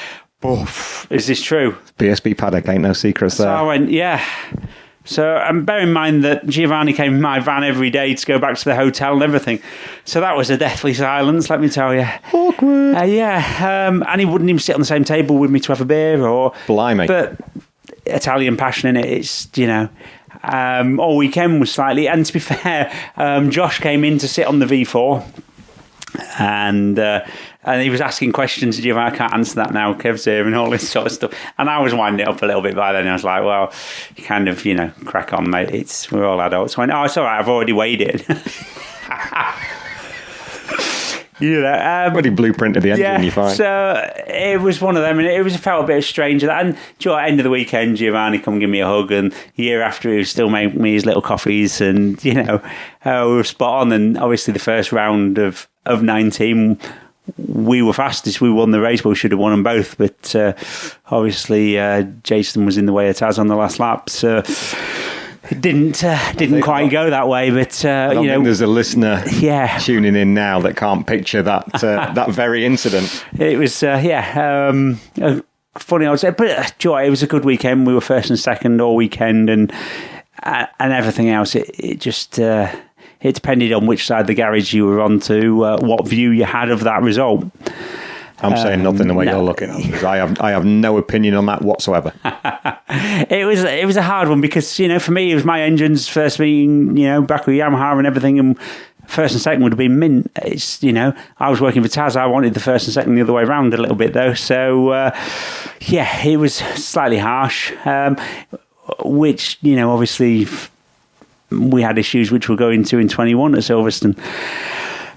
is this true? BSB paddock, ain't no secrets there. So I went, yeah. So bear in mind that Giovanni came in my van every day to go back to the hotel and everything. So that was a deathly silence, let me tell you. Awkward. And he wouldn't even sit on the same table with me to have a beer or... Blimey. But Italian passion in it, it's, all weekend was slightly... And to be fair, Josh came in to sit on the V4 and he was asking questions to Giovanni. I can't answer that now, Kev's here, and all this sort of stuff. And I was winding it up a little bit by then. I was like, well, you kind of, crack on, mate. We're all adults. I went, oh, it's all right, I've already weighed it. You know, Bloody blueprint of the engine, you find. so it was one of them, and it felt a bit strange. And at the end of the weekend, Giovanni come give me a hug, and the year after, he was still making me his little coffees, and we were spot on. And obviously, the first round of 19, we were fastest. We won the race, but we should have won them both. But obviously, Jason was in the way of Taz on the last lap, so it didn't quite go that way. But I don't think there's a listener tuning in now that can't picture that that very incident. It was funny, I would say, but it was a good weekend. We were first and second all weekend, and everything else. It just. It depended on which side of the garage you were on to, what view you had of that result. I'm saying nothing the way you're looking at it, because I have no opinion on that whatsoever. It was a hard one because, for me, it was my engine's first meeting, back with Yamaha and everything, and first and second would have been mint. It's, I was working for Taz. I wanted the first and second the other way around a little bit, though. So, it was slightly harsh, which, obviously... we had issues which we'll go into in 21 at Silverstone.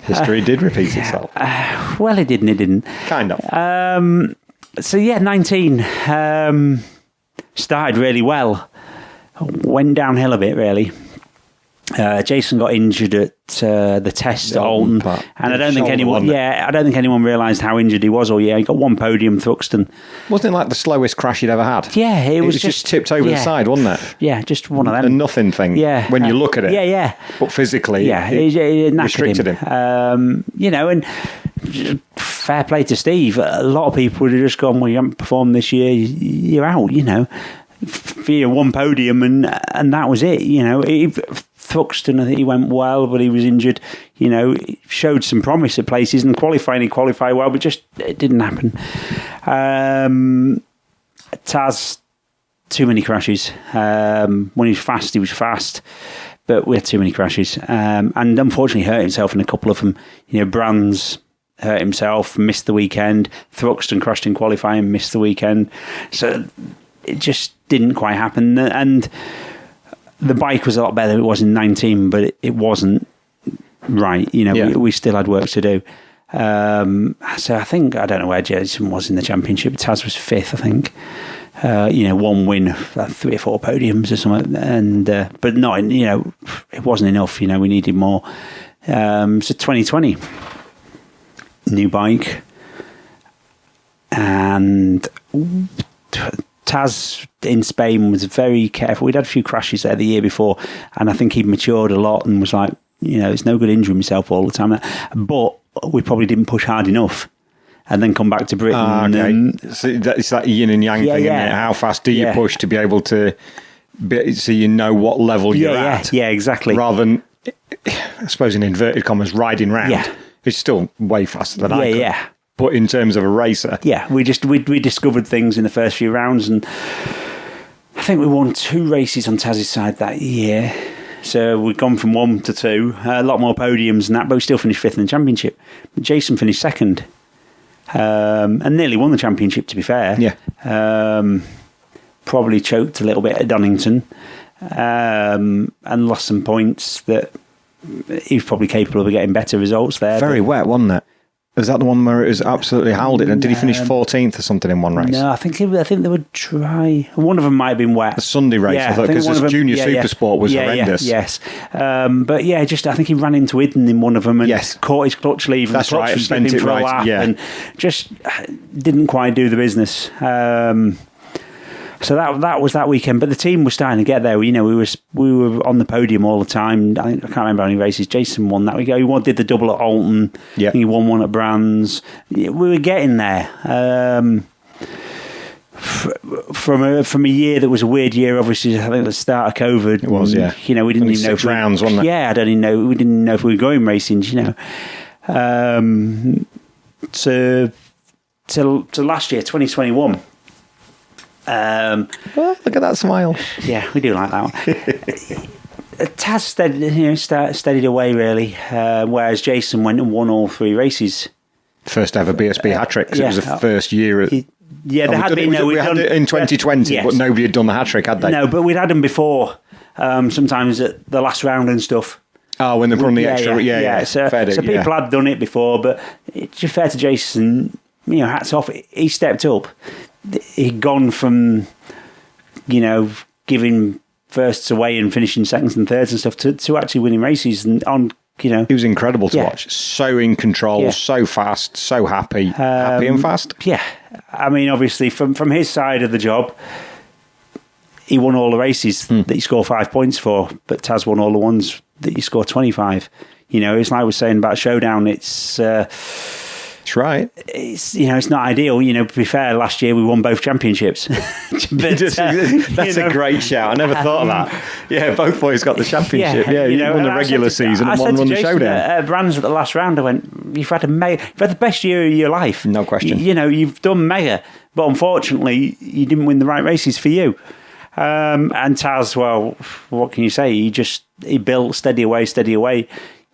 History did repeat itself. Well, it didn't. Kind of. 19 started really well. Went downhill a bit, really. Jason got injured at the test at Alton, and I don't think anyone realised how injured he was all year. He got one podium, Thruxton. Wasn't it like the slowest crash you'd ever had? Yeah, it was just tipped over the side, wasn't it? Yeah, just one of them. A nothing thing. Yeah, when you look at it. Yeah. But physically, it restricted him. And fair play to Steve. A lot of people would have just gone, "Well, you haven't performed this year. You're out." For one podium, and that was it. Thruxton, I think he went well, but he was injured. He showed some promise at places, and qualifying, he qualified well, but just it didn't happen. Taz, too many crashes. When he was fast, but we had too many crashes, and unfortunately hurt himself in a couple of them. Brands hurt himself, missed the weekend. Thruxton crashed in qualifying, missed the weekend. So it just didn't quite happen, and the bike was a lot better than it was in 19, but it wasn't right. We still had work to do. So I think, I don't know where Jason was in the championship. Taz was 5th, I think. One win, 3 or 4 podiums or something, and but not, it wasn't enough. We needed more. So 2020, new bike, and Taz in Spain was very careful. We'd had a few crashes there the year before, and I think he'd matured a lot and was like, it's no good injuring himself all the time. But we probably didn't push hard enough, and then come back to Britain. Okay. So it's that yin and yang thing, isn't it? How fast do you push to be able to, so what level you're at? Yeah, exactly. Rather than, I suppose in inverted commas, riding round. Yeah. It's still way faster than I could. Yeah. But in terms of a racer, we discovered things in the first few rounds, and I think we won 2 races on Taz's side that year. So we'd gone from 1 to 2, a lot more podiums and that, but we still finished 5th in the championship. But Jason finished 2nd, and nearly won the championship, to be fair. Yeah. Probably choked a little bit at Donington, and lost some points that he was probably capable of getting better results there. Very wet, wasn't it? Was that the one where it was absolutely howled it? And did he finish 14th or something in one race? No, I think they would try. One of them might have been wet. The Sunday race, I thought, because the Junior Supersport was horrendous. Yes. But I think he ran into Idden in one of them and caught his clutch lever. That's right, and bent it right. And just didn't quite do the business. So that was that weekend, but the team was starting to get there. We were on the podium all the time. I can't remember how many races Jason won that week. He did the double at Alton. Yeah. He won one at Brands. We were getting there. From a year that was a weird year, obviously. I think the start of COVID. It was, yeah. We didn't even know 6 rounds, wasn't it? Yeah, I don't even know. We didn't know if we were going racing. To last year, 2021. Well, look at that smile. Yeah, we do like that one. Taz steadied away, really, whereas Jason went and won all 3 races. First ever BSB hat-trick, because it was the first year. There had been. We had it in 2020, but nobody had done the hat-trick, had they? No, but we'd had them before, sometimes at the last round and stuff. Oh, when they put on the extra... Yeah. So people had done it before, but it's just fair to Jason, hats off. He stepped up. He'd gone from, giving firsts away and finishing seconds and thirds and stuff to actually winning races and on... He was incredible to watch. So in control, so fast, so happy. Happy and fast. Yeah. I mean, obviously, from his side of the job, he won all the races that he scored 5 points for, but Taz won all the ones that he scored 25. It's like I was saying about Showdown. It's right. It's it's not ideal. To be fair, last year we won both championships. But, that's a great shout. I never thought of that. Yeah, both boys got the championship. Yeah, you won the regular season and one won the Showdown. Brands at the last round, I went, you've had the best year of your life. No question. You've done mega, but unfortunately, you didn't win the right races for you. And Taz, well, what can you say? He built steady away.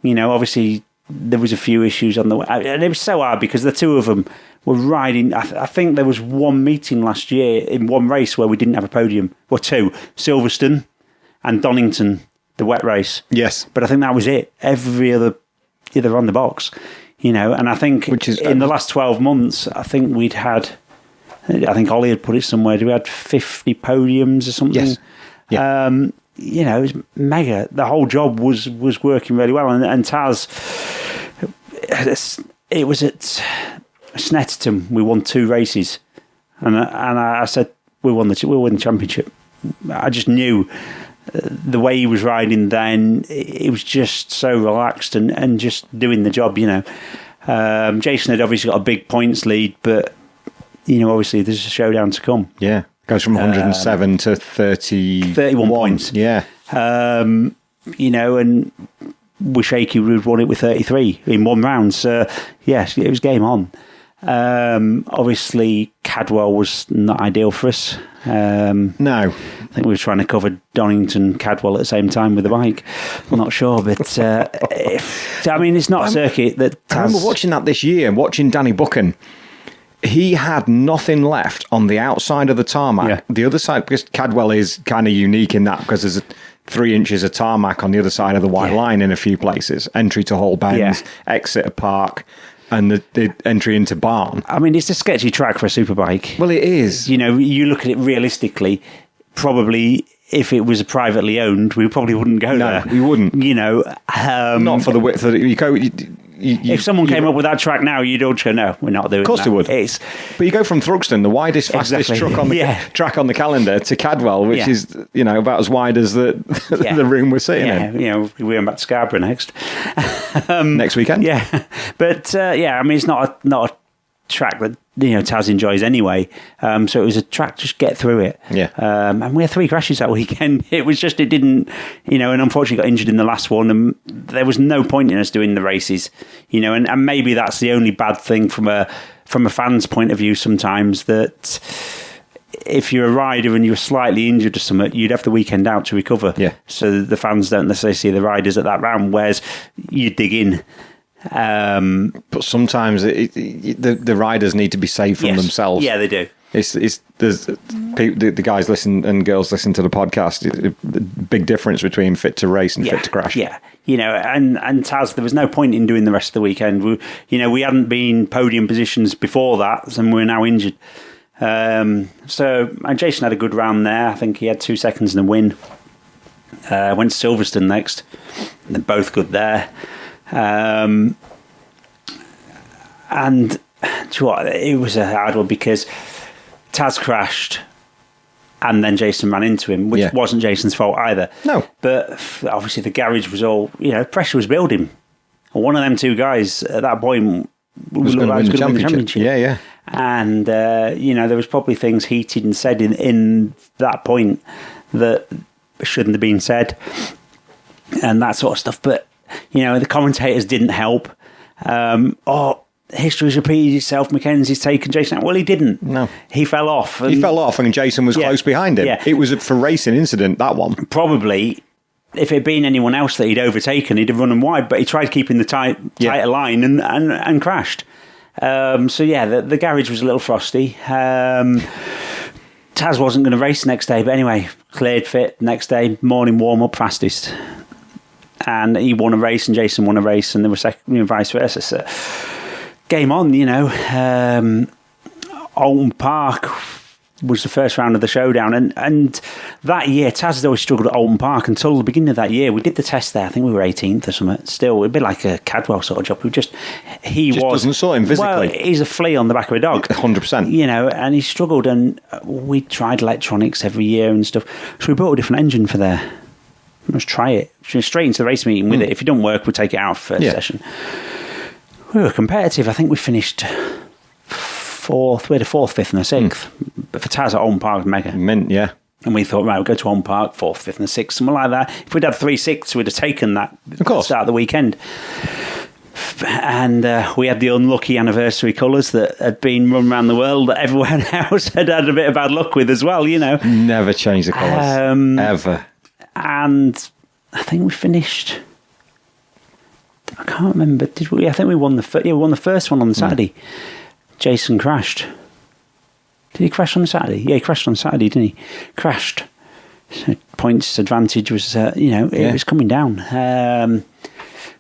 Obviously, there was a few issues on the way, and it was so hard because the two of them were riding. I think there was one meeting last year in one race where we didn't have a podium, or two, Silverstone and Donington, the wet race. Yes, but I think that was it. Every other on the box, and I think in the last 12 months, I think we'd had. I think Ollie had put it somewhere. We had 50 podiums or something. Yes. Yeah. It was mega. The whole job was working really well. And Taz, it was at Snetterton. We won 2 races, and I said we'll win the championship. I just knew the way he was riding then. It was just so relaxed and just doing the job. Jason had obviously got a big points lead, but obviously there's a showdown to come. Yeah. Goes from 107 to 31 points. Yeah. And with Shaky, we'd won it with 33 in one round. So, yes, it was game on. Obviously, Cadwell was not ideal for us. No. I think we were trying to cover Donington, Cadwell at the same time with the bike. I'm not sure, but it's not a circuit that I remember watching that this year, watching Danny Buchan. He had nothing left on the outside of the tarmac. Yeah. The other side, because Cadwell is kind of unique in that, because there's 3 inches of tarmac on the other side of the white line in a few places. Entry to Hall Bends, exit of Park, and the entry into Barn. I mean, it's a sketchy track for a superbike. Well, it is. You look at it realistically, probably if it was privately owned, we probably wouldn't go there. No, we wouldn't. Not for the width that you go. If someone came up with that track now, you'd all just go, no, we're not doing that. Of course they would. But you go from Thruxton, the widest, fastest track on the calendar, to Cadwell, which is about as wide as the room we're sitting in. We're going back to Scarborough next. Next weekend? Yeah. But, it's not a track that Taz enjoys anyway, so it was a track just get through it. And we had 3 crashes that weekend. It was just it didn't and unfortunately got injured in the last one, and there was no point in us doing the races, and maybe that's the only bad thing from a fan's point of view sometimes, that if you're a rider and you're slightly injured or something, you'd have the weekend out to recover, so the fans don't necessarily see the riders at that round, whereas you dig in. But sometimes the riders need to be saved from themselves. Yeah, they do. There's the guys listen and girls listen to the podcast. The big difference between fit to race and fit to crash. Yeah, and Taz, there was no point in doing the rest of the weekend. We hadn't been podium positions before that, and we're now injured. So Jason had a good round there. I think he had 2 seconds in the win. Went to Silverstone next. They're both good there. And it was a hard one because Taz crashed and then Jason ran into him, which wasn't Jason's fault either. No. But obviously the garage was all, pressure was building. And one of them 2 guys at that point was going to win the championship. Yeah. And, there was probably things heated and said in that point that shouldn't have been said and that sort of stuff. But, the commentators didn't help. History's repeated itself. Mackenzie's taken Jason out. Well, he didn't. No. He fell off. He fell off and Jason was close behind him. Yeah. It was for racing incident, that one. Probably, if it had been anyone else that he'd overtaken, he'd have run him wide, but he tried keeping the tighter line and crashed. The garage was a little frosty. Taz wasn't going to race next day, but anyway, cleared fit next day, morning warm-up, fastest. and he won a race and Jason won a race, and they were second, vice versa. So, game on, Alton Park was the first round of the showdown, and that year Taz had always struggled at Alton Park until the beginning of that year. We did the test there. I think we were 18th or something. Still, it'd be like a Cadwell sort of job. He doesn't sort him physically. Well, he's a flea on the back of a dog, 100%. And he struggled. And we tried electronics every year and stuff. So we bought a different engine for there. Let's try it. Straight into the race meeting with it. If it don't work, we'll take it out for first session. We were competitive. I think we finished fourth. We had a fourth, fifth, and a sixth. But for Taz at Alton Park, mega. Mint, yeah. And we thought, right, we'll go to Alton Park, fourth, fifth, and a sixth, something like that. If we'd had 3 6, we'd have taken that of course. Start of the weekend. And we had the unlucky anniversary colours that had been run around the world that everyone else had a bit of bad luck with as well, Never change the colours. Ever. And I think we finished... I can't remember. Did we? I think we won we won the first one on the Saturday. Jason crashed. Did he crash on the Saturday? Yeah, he crashed on Saturday, didn't he? Crashed. So points advantage was, it was coming down.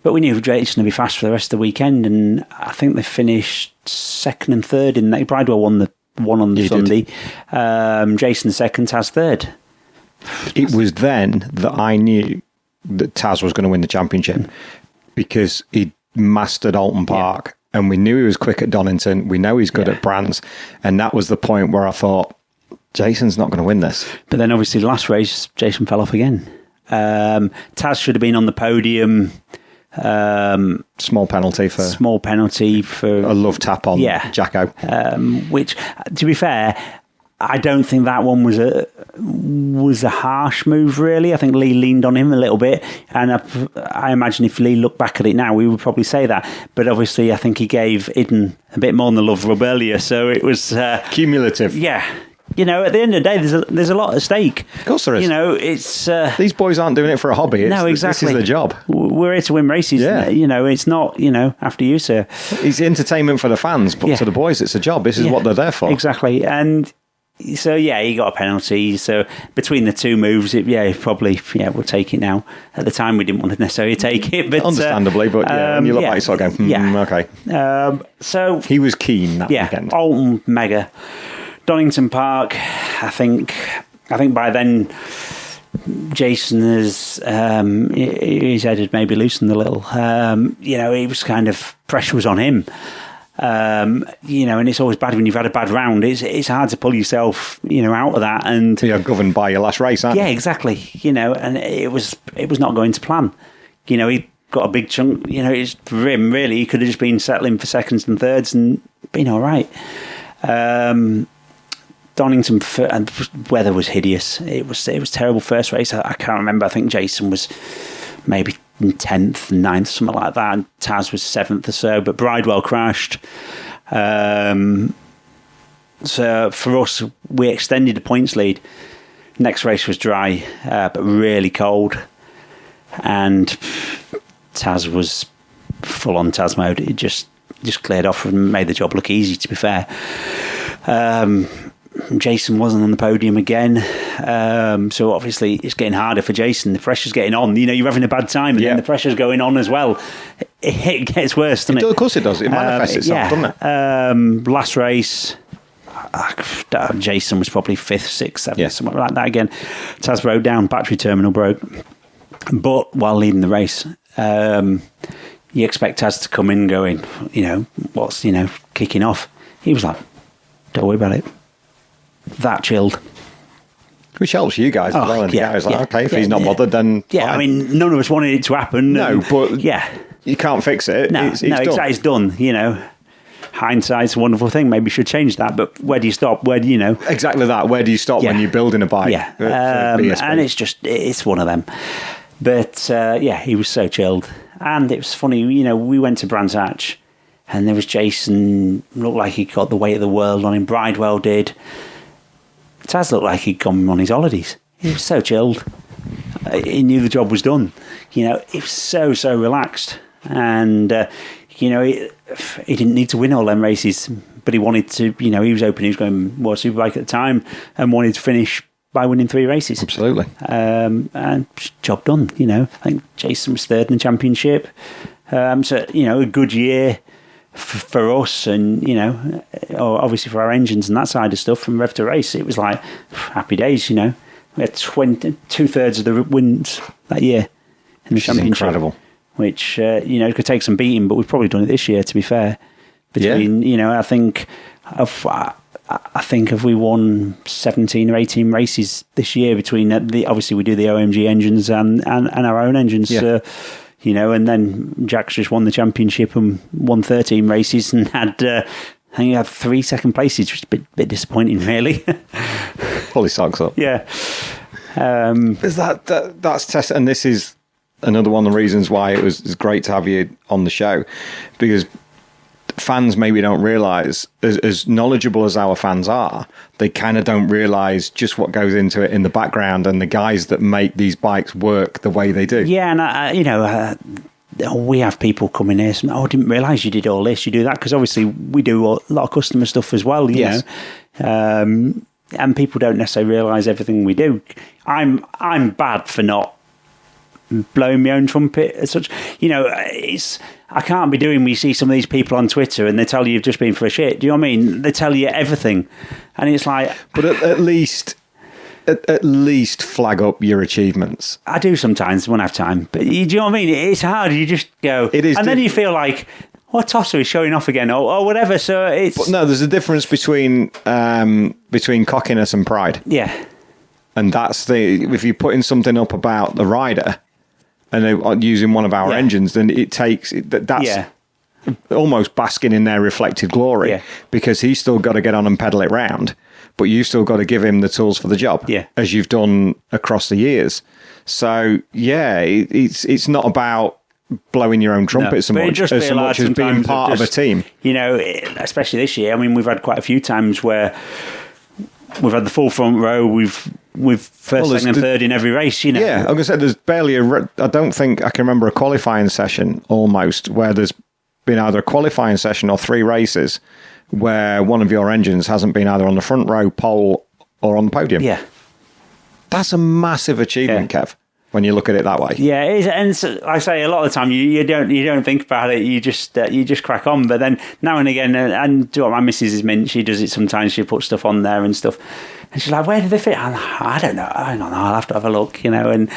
But we knew Jason would be fast for the rest of the weekend, and I think they finished second and third in that. Bridewell won the one on the Sunday. Jason second, Taz third. It was then that I knew that Taz was going to win the championship because he'd mastered Alton Park. And we knew he was quick at Donington. We know he's good at Brands. And that was the point where I thought, Jason's not going to win this. But then obviously the last race, Jason fell off again. Taz should have been on the podium. Small penalty for a love tap on Jacko. Which, to be fair, I don't think that one was a harsh move, really. I think Lee leaned on him a little bit, and I imagine if Lee looked back at it now, we would probably say that. But obviously, I think he gave Idden a bit more than the love rub earlier, so it was cumulative. Yeah. At the end of the day, there's a lot at stake. Of course there is. It's... These boys aren't doing it for a hobby. No, exactly. This is the job. We're here to win races. Yeah. It's not, after you, sir. It's entertainment for the fans, but to the boys, it's a job. This is what they're there for. Exactly. And... So, he got a penalty. So, between the two moves, probably, we'll take it now. At the time, we didn't want to necessarily take it. But understandably, but you look like you sort of going, okay. So he was keen that weekend. Alton, mega. Donington Park, I think by then, Jason his head had maybe loosened a little. He was kind of, pressure was on him. And it's always bad when you've had a bad round. It's hard to pull yourself, out of that. And you're governed by your last race, aren't you? Yeah, exactly. And it was not going to plan. He got a big chunk. It's for him really. He could have just been settling for seconds and thirds and been all right. Donington and weather was hideous. It was terrible first race. I can't remember. I think Jason was maybe 10th, 9th, something like that. And Taz was 7th or so, but Bridewell crashed. So for us, we extended the points lead. Next race was dry, but really cold. And Taz was full on Taz mode. It just cleared off and made the job look easy, to be fair. Jason wasn't on the podium again, so obviously it's getting harder for Jason. The pressure's getting on. You're having a bad time, and then the pressure's going on as well. It gets worse, doesn't it? Of course it does. It manifests itself, doesn't it? Last race, Jason was probably 5th, 6th, 7th, something like that again. Taz broke down, battery terminal broke. But while leading the race, you expect Taz to come in going, what's, kicking off. He was like, don't worry about it. That chilled. Which helps you guys as well. And the guy's like, okay, if he's not bothered, then fine. I mean, none of us wanted it to happen. No, but you can't fix it. No, it's done. Hindsight's a wonderful thing. Maybe you should change that. But where do you stop? Where do you Exactly that. Where do you stop when you're building a bike? Yeah, and it's one of them. But he was so chilled, and it was funny. We went to Brands Hatch, and there was Jason. Looked like he got the weight of the world on him. Bridewell did. Taz looked like he'd gone on his holidays. He was so chilled. He knew the job was done. He was so relaxed. And, he didn't need to win all them races, but he wanted to, he was hoping he was going World Superbike at the time and wanted to finish by winning 3 races. Absolutely. And job done, I think Jason was third in the championship. So, a good year for us and, obviously for our engines and that side of stuff from rev to race. It was like happy days, We had 2/3 of the wins that year in the championship. Incredible. Which, could take some beating, but we've probably done it this year, to be fair. Between, I think if we won 17 or 18 races this year between obviously we do the OMG engines and our own engines, and then Jack's just won the championship and won 13 races and had, I think he had 3 second places, which is a bit disappointing, really. Fully socks up. Yeah. That's test, and this is another one of the reasons why it was great to have you on the show, because fans maybe don't realise, as knowledgeable as our fans are, they kind of don't realise just what goes into it in the background and the guys that make these bikes work the way they do. Yeah, and we have people come in here saying, I didn't realise you did all this, you do that, because obviously we do a lot of customer stuff as well, you know. And people don't necessarily realise everything we do. I'm bad for not blowing my own trumpet as such. I can't be doing, we see some of these people on Twitter and they tell you you've just been for a shit. Do you know what I mean? They tell you everything. And it's like... But at least flag up your achievements. I do sometimes when I have time. But do you know what I mean? It's hard. You just go... It is. And then you feel like, Tosser is showing off again or whatever. So it's... But no, there's a difference between cockiness and pride. Yeah. And that's if you're putting something up about the rider... and they're using one of our engines, then it takes... That's almost basking in their reflected glory, because he's still got to get on and pedal it round, but you've still got to give him the tools for the job, as you've done across the years. So, it's not about blowing your own trumpet so much as being part of a team. Especially this year, I mean, we've had quite a few times where we've had the full front row, we've first, second and third in every race, Yeah, like I said, there's barely I don't think I can remember a qualifying session almost where there's been either a qualifying session or 3 races where one of your engines hasn't been either on the front row, pole, or on the podium. Yeah. That's a massive achievement, Kev, when you look at it that way. Yeah, it is. And so, like I say, a lot of the time you don't think about it. You just crack on. But then now and again, and do what my missus is mint. She does it sometimes. She puts stuff on there and stuff. And she's like, "Where do they fit?" I don't know. I'll have to have a look, and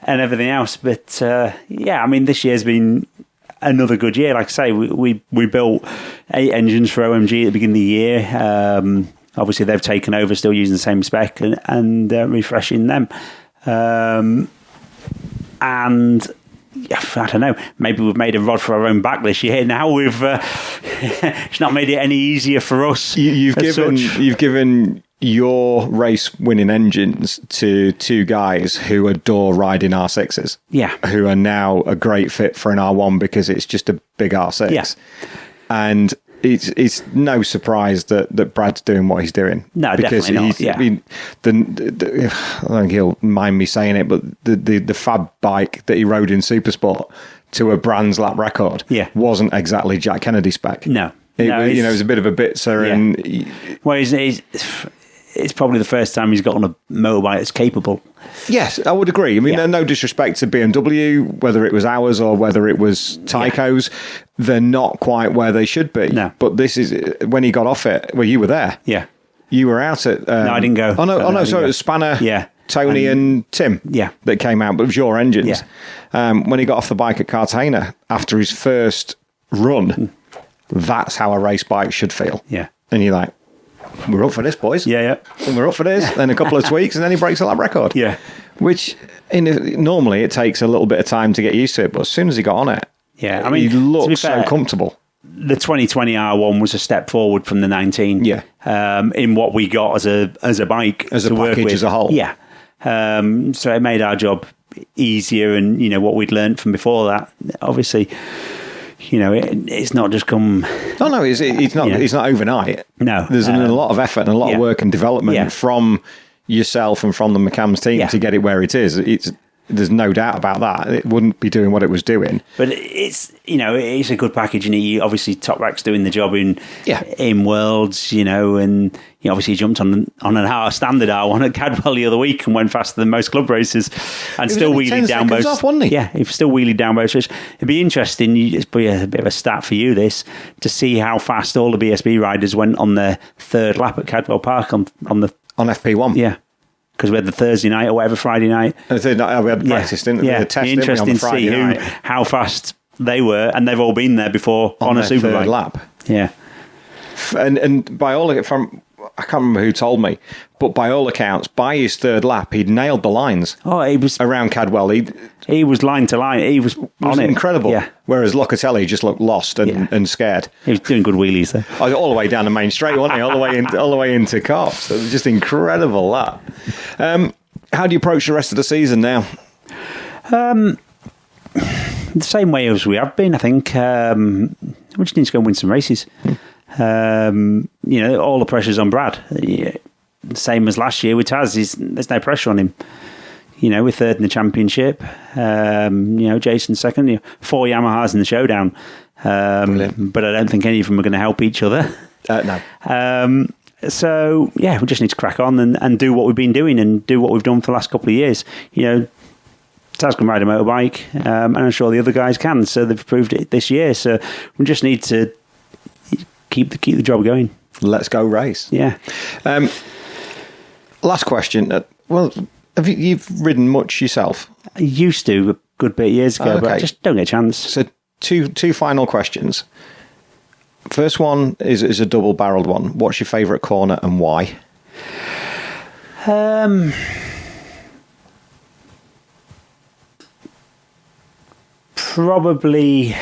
everything else. But I mean, this year's been another good year. Like I say, we built 8 engines for OMG at the beginning of the year. Obviously, they've taken over, still using the same spec and refreshing them. And I don't know, maybe we've made a rod for our own back this year. Now we've it's not made it any easier for us. You've given your race-winning engines to 2 guys who adore riding R6s. Yeah, who are now a great fit for an R1 because it's just a big R6. Yeah, and it's no surprise that Brad's doing what he's doing. No, because definitely not. Yeah. I mean, I don't think he'll mind me saying it, but the fab bike that he rode in Supersport to a Brands lap record wasn't exactly Jack Kennedy spec. No. It was a bit of a bitzer. Yeah. And well, it's probably the first time he's got on a motorbike that's capable. Yes, I would agree. I mean, no disrespect to BMW, whether it was ours or whether it was Tyco's, they're not quite where they should be. No. But this is, when he got off it, well, you were there. Yeah. You were out at... no, I didn't go. Oh, no, sorry, it was Spanner, Tony and Tim that came out, but it was your engines. Yeah. When he got off the bike at Cartagena, after his first run, that's how a race bike should feel. Yeah. And you're like, we're up for this, boys. Yeah. And we're up for this. Then a couple of tweaks, and then he breaks a lap record. Yeah. Which, normally, it takes a little bit of time to get used to it, but as soon as he got on it, I mean, he looked so comfortable. The 2020 R1 was a step forward from the 19. Yeah. In what we got as a bike. As a package as a whole. Yeah. So it made our job easier, and, what we'd learned from before that, obviously... it's not just come... Oh, no, it's not. It's not overnight. No. There's a lot of effort and a lot of work and development from yourself and from the McCann's team to get it where it is. There's no doubt about that. It wouldn't be doing what it was doing. But it's a good package, and he obviously Top Rack's doing the job in Worlds, and he obviously jumped on an standard R1 at Cadwell the other week and went faster than most club races, and still wheelied down both. Off, wasn't he? Yeah, he still wheelied down both. It'd be interesting. It's probably a bit of a stat for you to see how fast all the BSB riders went on their third lap at Cadwell Park on FP1. Yeah. Because we had the Thursday night or whatever, Friday night. The third night we had practice, didn't we? Yeah, We had a test, interesting didn't we, on the to see Friday night. how fast they were, and they've all been there before on a superbike lap. Yeah, and by all I can't remember who told me, but by all accounts, by his third lap, he'd nailed the lines. Oh, he was around Cadwell. He was line to line. He was on it. Incredible. Yeah. Whereas Locatelli just looked lost and scared. He was doing good wheelies there. All the way down the main straight, wasn't he? All the way into Cops. It was just incredible, that. How do you approach the rest of the season now? The same way as we have been, I think. We just need to go and win some races. All the pressure's on Brad. Same as last year with Taz. There's no pressure on him. We're third in the championship. Jason second. 4 Yamahas in the showdown. But I don't think any of them are going to help each other. No. So, yeah, we just need to crack on and do what we've been doing and do what we've done for the last couple of years. Taz can ride a motorbike, and I'm sure the other guys can. So they've proved it this year. So we just need to keep the job going. Let's go race. Yeah. Last question. You've ridden much yourself? I used to a good bit years ago, but I just don't get a chance. So two final questions. First one is a double-barreled one. What's your favourite corner and why? Probably,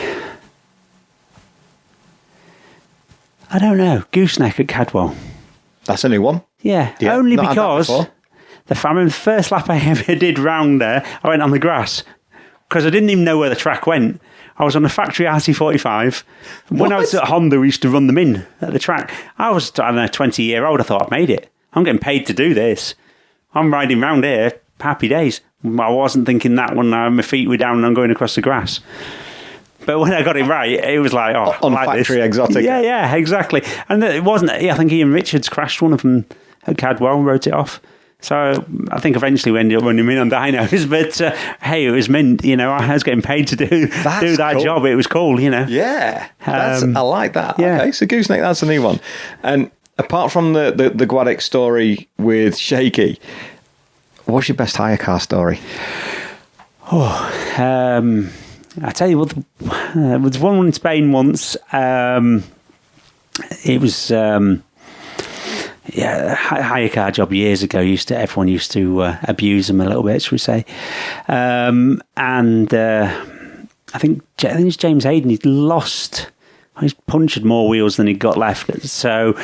I don't know, Gooseneck at Cadwell. That's a new one. Yeah, only because the first lap I ever did round there, I went on the grass because I didn't even know where the track went. I was on a factory RC45. When I was at Honda, we used to run them in at the track. I was, 20-year-old. I thought, I've made it. I'm getting paid to do this. I'm riding round here, happy days. I wasn't thinking that when my feet were down and I'm going across the grass. But when I got it right, it was like, on like factory this. Exotic. Yeah, exactly. And it wasn't, I think Ian Richards crashed one of them at Cadwell, wrote it off. So I think eventually we ended up running him in on dynos. But hey, it was meant, I was getting paid to do that cool. job. It was cool, Yeah, I like that. Yeah. Okay, so Gooseneck, that's a new one. And apart from the Guadic story with Shaky, what's your best hire car story? I tell you what, there was one in Spain once. It was a hire car job years ago. Everyone used to abuse them a little bit, should we say? And I think it's James Hayden. He's punctured more wheels than he'd got left. So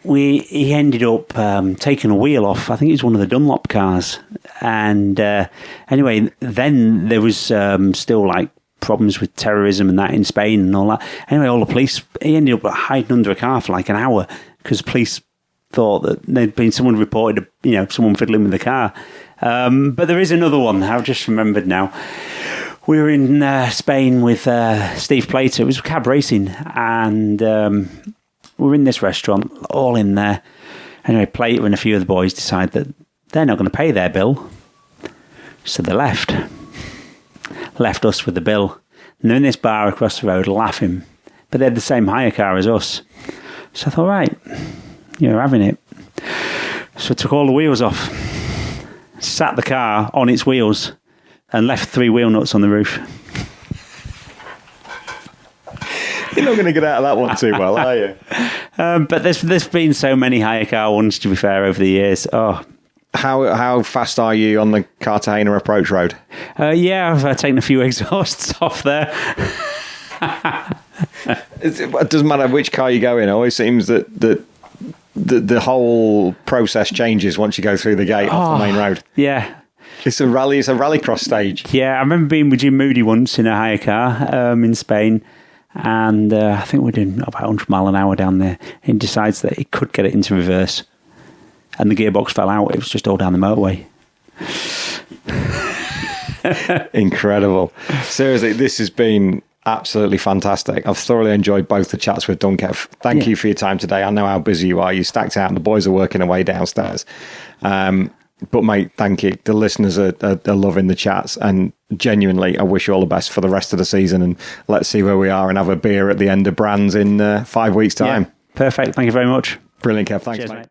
he ended up taking a wheel off. I think it was one of the Dunlop cars. And anyway, then there was still like problems with terrorism and that in Spain and all that. Anyway, all the police, he ended up hiding under a car for like an hour because police thought that there'd been someone reported, someone fiddling with the car. But there is another one. I've just remembered now. We were in Spain with Steve Plater. It was cab racing, and we were in this restaurant, all in there. Anyway, Plater and a few of the boys decide that they're not going to pay their bill, so they left us with the bill. And they're in this bar across the road laughing, but they had the same hire car as us. So I thought, right, you're having it. So I took all the wheels off, sat the car on its wheels, and left 3 wheel nuts on the roof. You're not going to get out of that one too well, are you? But there's been so many hire car ones, to be fair, over the years. Oh, How fast are you on the Cartagena approach road? I've taken a few exhausts off there. It doesn't matter which car you go in. It always seems that the whole process changes once you go through the gate off the main road. Yeah. It's a rallycross stage. Yeah, I remember being with Jim Moody once in a hire car in Spain, and I think we're doing about 100 mile an hour down there. He decides that he could get it into reverse, and the gearbox fell out. It was just all down the motorway. Incredible. Seriously, this has been absolutely fantastic. I've thoroughly enjoyed both the chats we've done, Kev. Thank you for your time today. I know how busy you are. You stacked out and the boys are working away downstairs. But mate, thank you. The listeners are loving the chats, and genuinely, I wish you all the best for the rest of the season, and let's see where we are and have a beer at the end of Brands in 5 weeks' time. Yeah, perfect. Thank you very much. Brilliant, Kev. Thanks, Cheers, mate. mate.